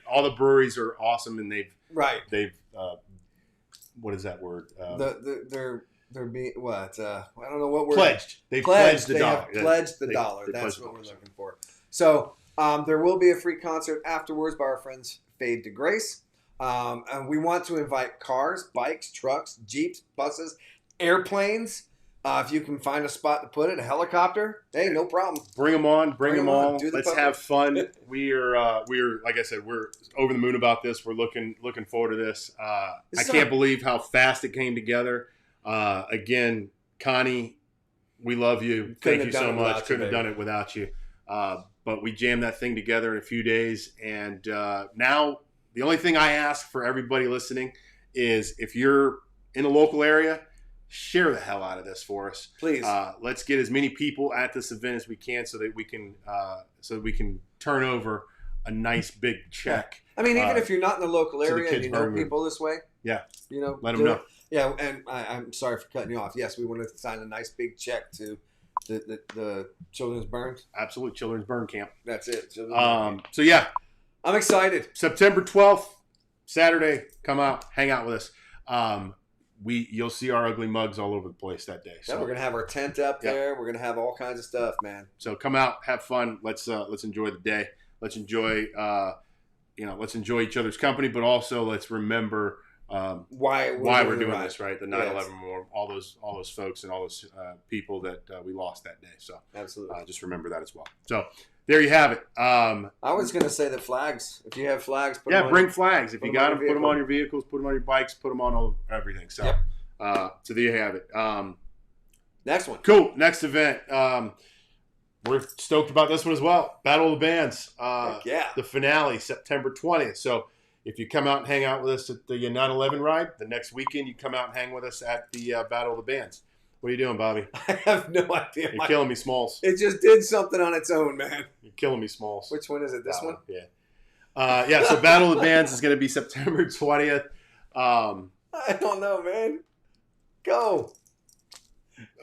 all the breweries are awesome, and they've what is that word? They're being what? I don't know what word. Pledged. They've pledged the they dollar. Have pledged the dollar. That's what we're looking for. So there will be a free concert afterwards by our friends Fade to Grace. And we want to invite cars, bikes, trucks, Jeeps, buses, airplanes. If you can find a spot to put it, a helicopter, hey, no problem. Bring them on. Bring them all. Let's have fun. We are like I said, we're over the moon about this. We're looking forward to this. I can't believe how fast it came together. Again, Connie, we love you. Thank you so much. Couldn't have done it without you. But we jammed that thing together in a few days, and now the only thing I ask for everybody listening is if you're in a local area, share the hell out of this for us, please. Let's get as many people at this event as we can, so that we can turn over a nice big check. I mean, even if you're not in the local area and you know people this way, let them know. Yeah, and I'm sorry for cutting you off. Yes, we want to sign a nice big check to the Children's Burn. Absolute Children's Burn Camp. That's it. So yeah, I'm excited. September 12th, Saturday. Come out, hang out with us. You'll see our ugly mugs all over the place that day. So we're gonna have our tent up there. We're gonna have all kinds of stuff, man. So come out, have fun. Let's enjoy the day. Let's enjoy each other's company, but also let's remember why we're doing this, right? The 9/11 memorial, all those folks and all those people that we lost that day. So absolutely, just remember that as well. So there you have it. I was going to say the flags. If you have flags, bring flags. If you got them, put them on your vehicles, put them on your bikes, put them on everything. So, so there you have it. Next one. Cool. Next event. We're stoked about this one as well. Battle of the Bands. The finale, September 20th. So if you come out and hang out with us at the 9/11 ride, the next weekend you come out and hang with us at the Battle of the Bands. What are you doing, Bobby? I have no idea. You're killing me, Smalls. It just did something on its own, man. You're killing me, Smalls. Which one is it? This one? Yeah. So Battle of the Bands is going to be September 20th. I don't know, man. Go.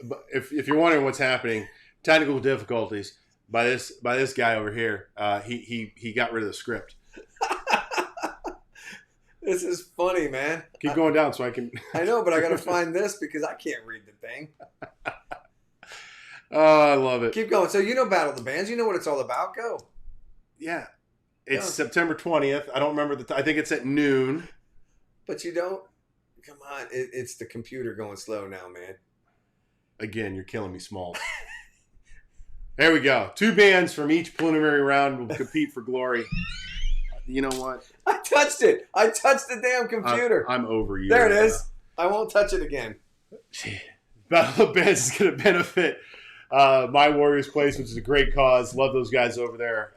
But if you're wondering what's happening, technical difficulties. by this guy over here. He got rid of the script. This is funny, man. Keep going down so I can. I know, but I got to find this because I can't read the thing. Oh, I love it. Keep going. So you know Battle of the Bands. You know what it's all about. Go. Yeah. It's September 20th. I don't remember I think it's at noon. But you don't. Come on. It's the computer going slow now, man. Again, you're killing me, Smalls. There we go. 2 bands from each preliminary round will compete for glory. You know what? I touched it. I touched the damn computer. I'm over you. There it is. I won't touch it again. Battle of Bands is going to benefit My Warriors Place, which is a great cause. Love those guys over there.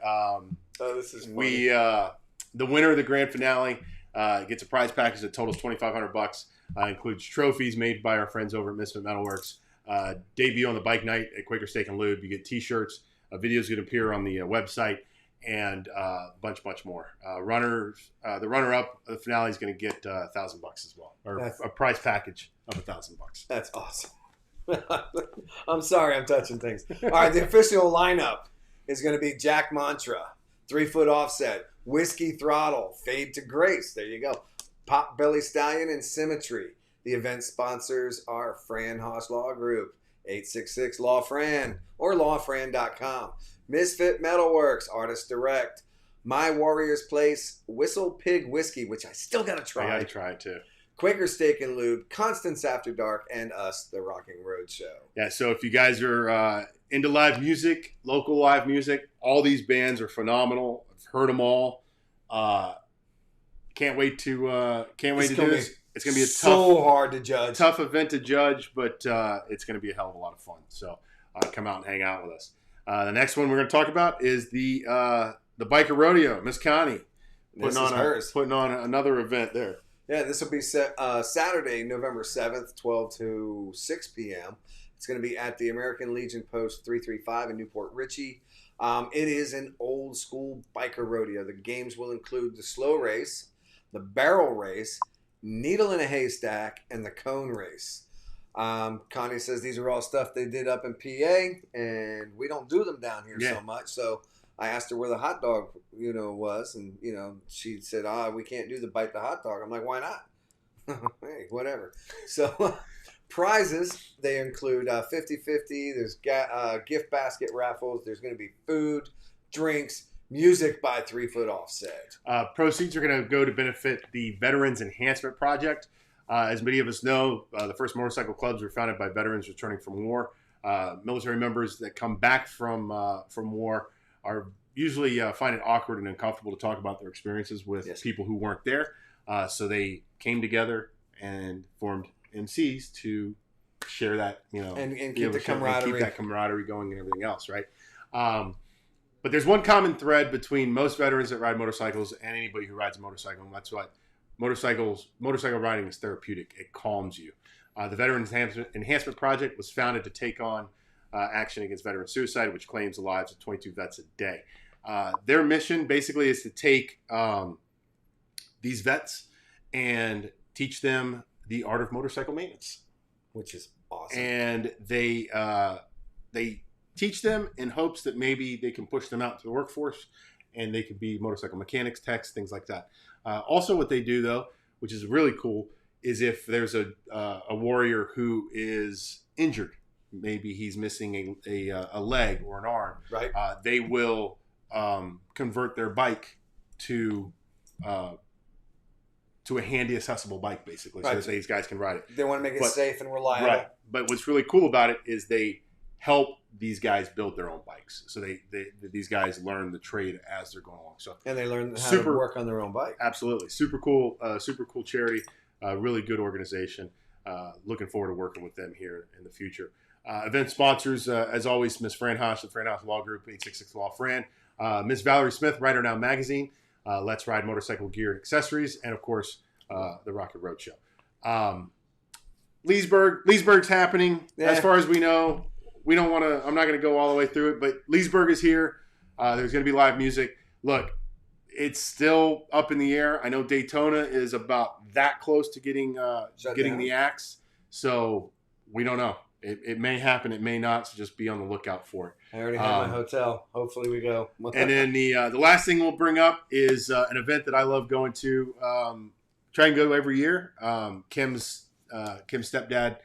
This is funny. The winner of the grand finale gets a prize package that totals $2,500. Includes trophies made by our friends over at Misfit Metalworks. Debut on the bike night at Quaker Steak and Lube. You get T-shirts. Videos going to appear on the website, and a bunch more. The runner-up of the finale is going to get $1,000 as well, or a prize package of $1,000. That's awesome. I'm sorry, I'm touching things. All right, the official lineup is going to be Jack Mantra, 3 Foot Offset, Whiskey Throttle, Fade to Grace. There you go. Pop Belly Stallion and Symmetry. The event sponsors are Fran Haas Law Group, 866 Law Fran, or lawfran.com. Misfit Metalworks, Artist Direct, My Warriors Place, Whistle Pig Whiskey, which I still got to try. I got to try it too. Quaker Steak and Lube, Constance After Dark, and us, the Rockling Road Show. Yeah, so if you guys are into live music, local live music, all these bands are phenomenal. I've heard them all. Can't wait to do this. It's going to be hard to judge. Tough event to judge, but it's going to be a hell of a lot of fun. So come out and hang out with us. The next one we're going to talk about is the Biker Rodeo. Miss Connie putting on another event there. Yeah, this will be Saturday, November 7th, 12 to 6 p.m. It's going to be at the American Legion Post 335 in Newport Richey. It is an old school biker rodeo. The games will include the slow race, the barrel race, needle in a haystack, and the cone race. Connie says these are all stuff they did up in PA, and we don't do them down here so much. So I asked her where the hot dog, was, and she said, we can't do the bite the hot dog. I'm like, why not? Hey, whatever. So prizes, they include 50-50. There's gift basket raffles. There's going to be food, drinks, music by 3 Foot Offset. Proceeds are going to go to benefit the Veterans Enhancement Project. As many of us know, the first motorcycle clubs were founded by veterans returning from war. Military members that come back from war are usually find it awkward and uncomfortable to talk about their experiences with people who weren't there. So they came together and formed MCs to share that, and keep the camaraderie. Keep that camaraderie going and everything else, right? But there's one common thread between most veterans that ride motorcycles and anybody who rides a motorcycle, and that's what motorcycle riding is therapeutic. It calms you. The Veterans Enhancement Project was founded to take on action against veteran suicide, which claims the lives of 22 vets a day. Their mission basically is to take these vets and teach them the art of motorcycle maintenance, which is awesome. And they teach them in hopes that maybe they can push them out to the workforce, and they could be motorcycle mechanics, techs, things like that. Also, what they do though, which is really cool, is if there's a warrior who is injured, maybe he's missing a leg or an arm, right? They will convert their bike to a handy, accessible bike, basically, so that these guys can ride it. They want to make it safe and reliable. Right. But what's really cool about it is they help these guys build their own bikes. So these guys learn the trade as they're going along. And they learn how to work on their own bike. Absolutely. Super cool charity. Really good organization. Looking forward to working with them here in the future. Event sponsors, as always, Miss Fran Haas, the Fran Haas Law Group, 866 Law Fran. Miss Valerie Smith, Rider Now Magazine, Let's Ride Motorcycle Gear and Accessories, and of course, the Rockling Road Show. Leesburg's happening. Yeah. As far as we know, I'm not going to go all the way through it, but Leesburg is here. There's going to be live music. Look, it's still up in the air. I know Daytona is about that close to getting the axe, so we don't know. It may happen, it may not, so just be on the lookout for it. I already have my hotel. Hopefully we go. And then the last thing we'll bring up is an event that I love going to. Try and go every year. Kim's stepdad,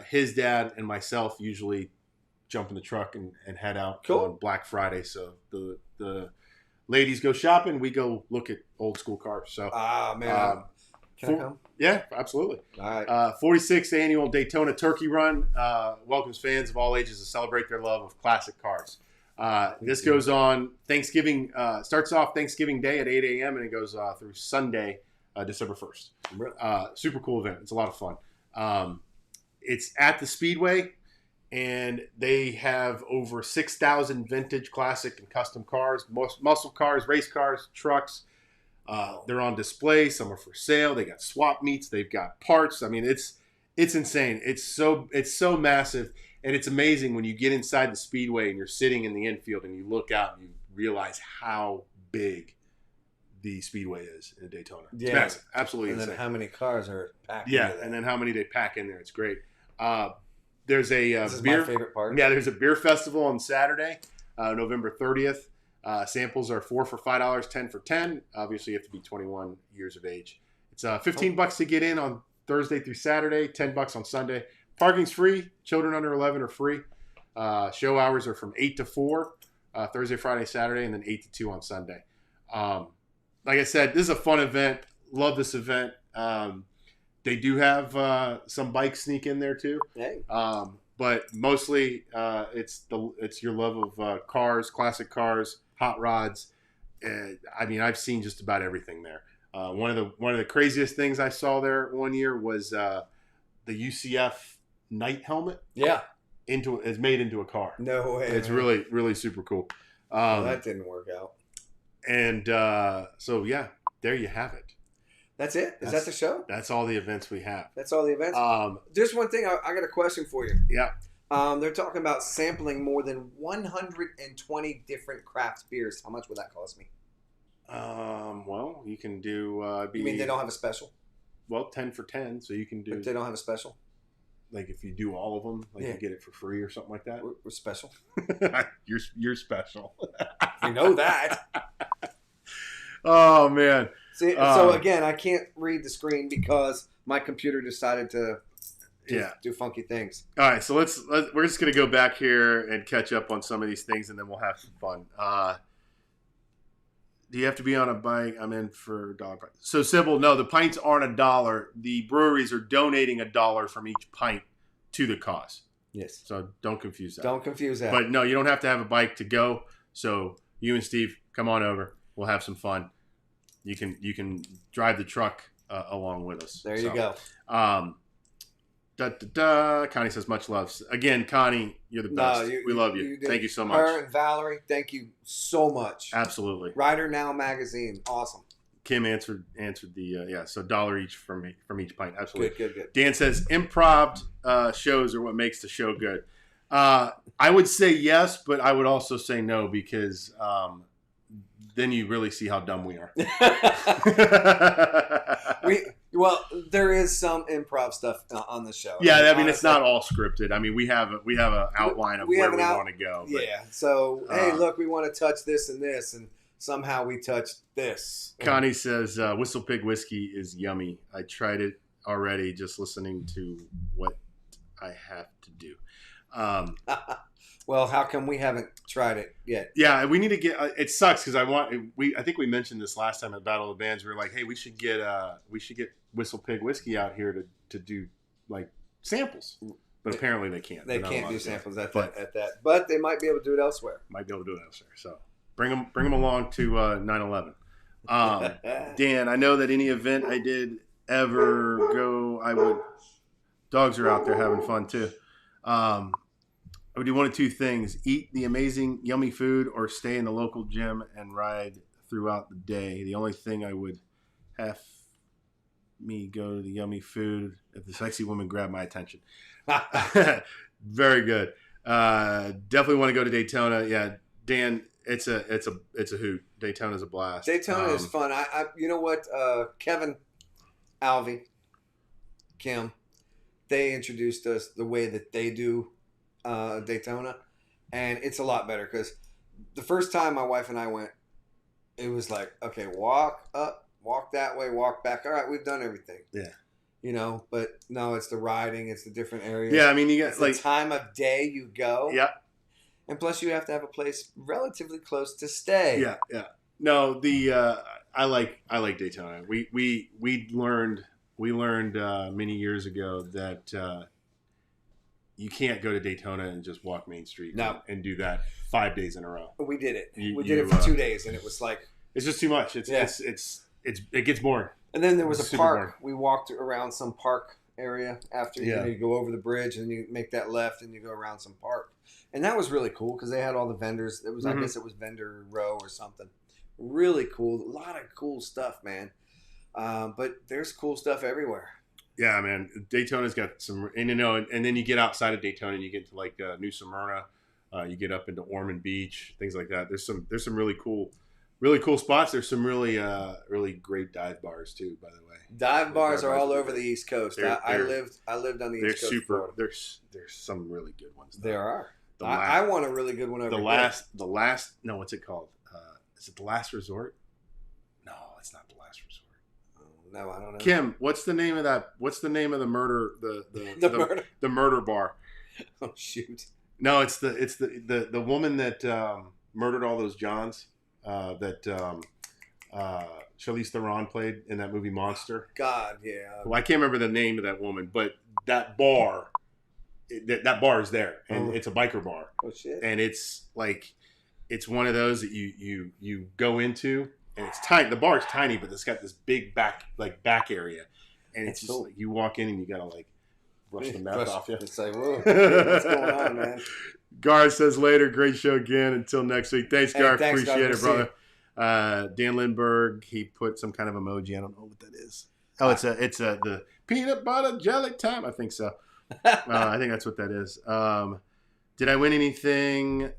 his dad, and myself usually jump in the truck and head out on Black Friday. So the ladies go shopping, we go look at old school cars. So man. Can I come? Yeah, absolutely. All right. 46th annual Daytona Turkey Run welcomes fans of all ages to celebrate their love of classic cars. This goes on Thanksgiving, starts off Thanksgiving Day at 8 a.m. and it goes through Sunday, December 1st. Super cool event. It's a lot of fun. It's at the Speedway, and they have over 6,000 vintage, classic, and custom cars, muscle cars, race cars, trucks. They're on display. Some are for sale. They got swap meets. They've got parts. I mean, it's insane. It's so massive, and it's amazing when you get inside the Speedway and you're sitting in the infield and you look out and you realize how big the Speedway is in Daytona. It's massive. Absolutely insane. And then how many cars are packed? Yeah, and then how many they pack in there. It's great. There's a this is beer. my favorite part. Yeah, there's a beer festival on Saturday, November 30th. Samples are $4 for $5, 10 for 10. Obviously, you have to be 21 years of age. It's $15 to get in on Thursday through Saturday, $10 on Sunday. Parking's free. Children under 11 are free. Show hours are from 8 to 4, Thursday, Friday, Saturday, and then 8 to 2 on Sunday. Like I said, this is a fun event. Love this event. They do have some bikes sneak in there too. Hey. But mostly it's your love of cars, classic cars, hot rods. I mean, I've seen just about everything there. One of the craziest things I saw there one year was the UCF night helmet. Yeah, is made into a car. No way. It's really, really super cool. Well, that didn't work out. And so yeah, there you have it. That's it? Is that the show? That's all the events we have. That's all the events? There's one thing. I got a question for you. Yeah. They're talking about sampling more than 120 different craft beers. How much would that cost me? Well, you can do... you mean they don't have a special? Well, 10 for 10, so you can do... But they don't have a special? Like if you do all of them, you get it for free or something like that? We're special. You're special. You know that. Oh, man. See, so again, I can't read the screen because my computer decided to do funky things. All right, so we're just gonna go back here and catch up on some of these things, and then we'll have some fun. Do you have to be on a bike? I'm in for $1. So Sybil, no, the pints aren't $1. The breweries are donating $1 from each pint to the cause. Yes. So don't confuse that. Don't confuse that. But no, you don't have to have a bike to go. So you and Steve, come on over. We'll have some fun. You can drive the truck along with us. There you go. Connie says much love. Again, Connie, you're the best. We love you. Thank you so much. Her and Valerie, thank you so much. Absolutely. Rider Now magazine, awesome. Kim answered the so $1 each from each pint. Absolutely. Good. Dan says improv shows are what makes the show good. I would say yes, but I would also say no because then you really see how dumb we are. Well, there is some improv stuff on the show. Yeah, I mean, it's not all scripted. I mean, we have an outline of where we want to go. But, yeah. So, hey, look, we want to touch this and this, and somehow we touched this. Connie says Whistle Pig whiskey is yummy. I tried it already just listening to what I have to do. Well, how come we haven't tried it yet? Yeah, we need to get. It sucks because I think we mentioned this last time at Battle of the Bands. We were like, hey, we should get Whistle Pig whiskey out here to do like samples, but apparently they can't. They can't do samples at that. But they might be able to do it elsewhere. Might be able to do it elsewhere. So bring them along to 9/11. Dan, I know that any event I did ever go, I would. Dogs are out there having fun too. I would do one of two things: eat the amazing, yummy food, or stay in the local gym and ride throughout the day. The only thing I would have me go to the yummy food if the sexy woman grabbed my attention. Very good. Definitely want to go to Daytona. Yeah, Dan, it's a hoot. Daytona's a blast. Daytona is fun. I you know what? Kevin, Alvie, Kim. they introduced us the way that they do Daytona, and it's a lot better because the first time my wife and I went, it was like, okay, walk up, walk that way, walk back. All right, we've done everything. Yeah. You know, but no, it's the riding, it's the different areas. Yeah, I mean, you got it's the time of day you go. Yeah. And plus, you have to have a place relatively close to stay. Yeah, yeah. No, I like Daytona. We learned many years ago that you can't go to Daytona and just walk Main Street. No. And do that 5 days in a row. We did it. We did it for 2 days, and it was like it's just too much. It gets boring. And then there was a park. Boring. We walked around some park area after you go over the bridge, and you make that left, and you go around some park. And that was really cool because they had all the vendors. It was, I guess it was vendor row or something. Really cool. A lot of cool stuff, man. But there's cool stuff everywhere. Yeah, man. Daytona's got some, and and then you get outside of Daytona and you get to like New Smyrna. You get up into Ormond Beach, things like that. There's some really cool spots. There's some really great dive bars too, by the way. Dive bars are all over the East Coast. I lived on the East Coast. They're super. There's some really good ones. There are. I want a really good one over the last. No, what's it called? Is it The Last Resort? No, it's not The Last Resort. No, I don't know. Kim, what's the name of that? What's the name of the murder? The murder bar. Oh shoot! No, it's the woman that murdered all those Johns. That Charlize Theron played in that movie Monster. God, yeah. Well, I can't remember the name of that woman, but that bar. That bar is there, and it's a biker bar. Oh shit! And it's like, it's one of those that you go into, and it's tiny. The bar is tiny, but it's got this big back area, and it's just cool. Like you walk in and you gotta like brush the meth off you. It's like, whoa, what's going on, man? Gar says later, great show again. Until next week, thanks, Gar. Thanks, appreciate it, brother. Dan Lindbergh, he put some kind of emoji. I don't know what that is. Oh, it's the peanut butter jelly time. I think so. I think that's what that is. Did I win anything?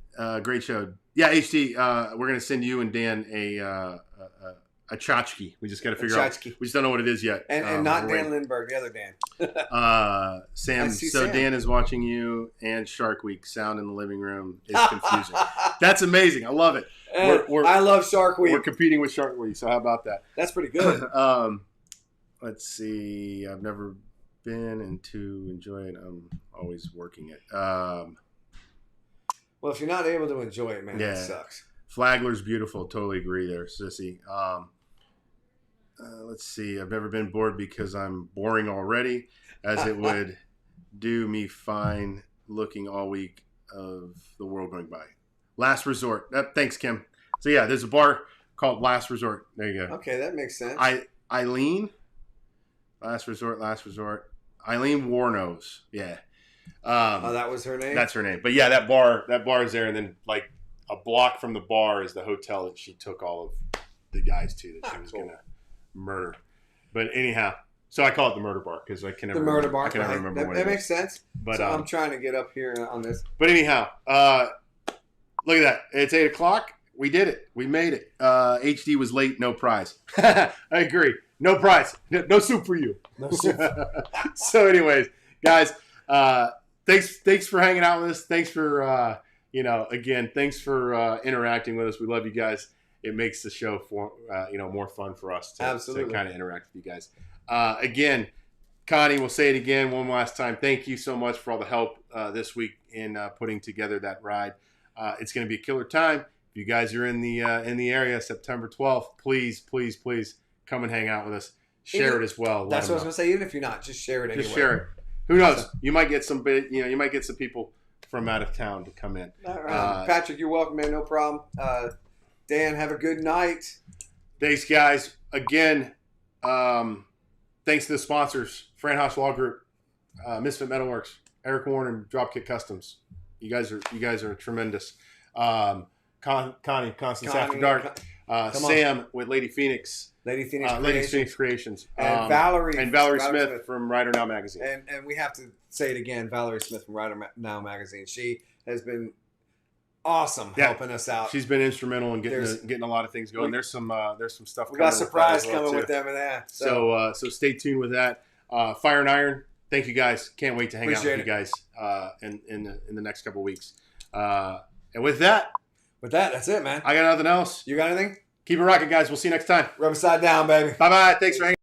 Great show. Yeah, HD. We're gonna send you and Dan a tchotchke. We just got to figure out. We just don't know what it is yet. And not Dan Lindbergh, the other Dan. Sam. So Sam. Dan is watching you and Shark Week. Sound in the living room is confusing. That's amazing. I love it. I love Shark Week. We're competing with Shark Week. So how about that? That's pretty good. Let's see. I've never been, and to enjoy it, I'm always working it. Well, if you're not able to enjoy it, man, that sucks. Flagler's beautiful. Totally agree there, Sissy. Let's see. I've never been bored because I'm boring already, as it would do me fine looking all week of the world going by. Last Resort. Thanks, Kim. So, yeah, there's a bar called Last Resort. There you go. Okay, that makes sense. Eileen. Last Resort. Eileen Warnose. Yeah. That was her name? That's her name. But yeah, that bar is there, and then like a block from the bar is the hotel that she took all of the guys to that she was gonna murder. But anyhow, so I call it the murder bar because I can never murder bar. I can never remember what it is. That makes sense. But so I'm trying to get up here on this. But anyhow, look at that. It's 8:00. We did it. We made it. HD was late. No prize. I agree. No prize. No soup for you. No soup. So anyways, guys, thanks for hanging out with us. Thanks for, thanks for interacting with us. We love you guys. It makes the show more fun for us to kind of interact with you guys. Again, Connie, we'll say it again one last time. Thank you so much for all the help this week in putting together that ride. It's going to be a killer time. If you guys are in the area, September 12th, please come and hang out with us. Share it as well. That's what I was going to say. Even if you're not, just share it anyway. Just share it. Who knows? You might get some people from out of town to come in. All right. Patrick, you're welcome, man. No problem. Dan, have a good night. Thanks, guys. Again, thanks to the sponsors: Fran Law Group, Misfit Metalworks, Eric Warren, and Dropkick Customs. You guys are tremendous. Connie, Constance After Dark. Sam with Lady Phoenix. Lady Phoenix Creations. And Valerie Smith from Rider Now Magazine. And we have to say it again, Valerie Smith from Rider Now Magazine. She has been awesome helping us out. She's been instrumental in getting a lot of things going. There's some stuff. We got a surprise coming with them and that. So stay tuned with that. Fire and Iron Thank you guys. Can't wait to hang out with Appreciate you guys in the next couple weeks. And with that, that's it, man. I got nothing else. You got anything? Keep it rocking, guys. We'll see you next time. Rub side down, baby. Bye bye. Thanks for hanging.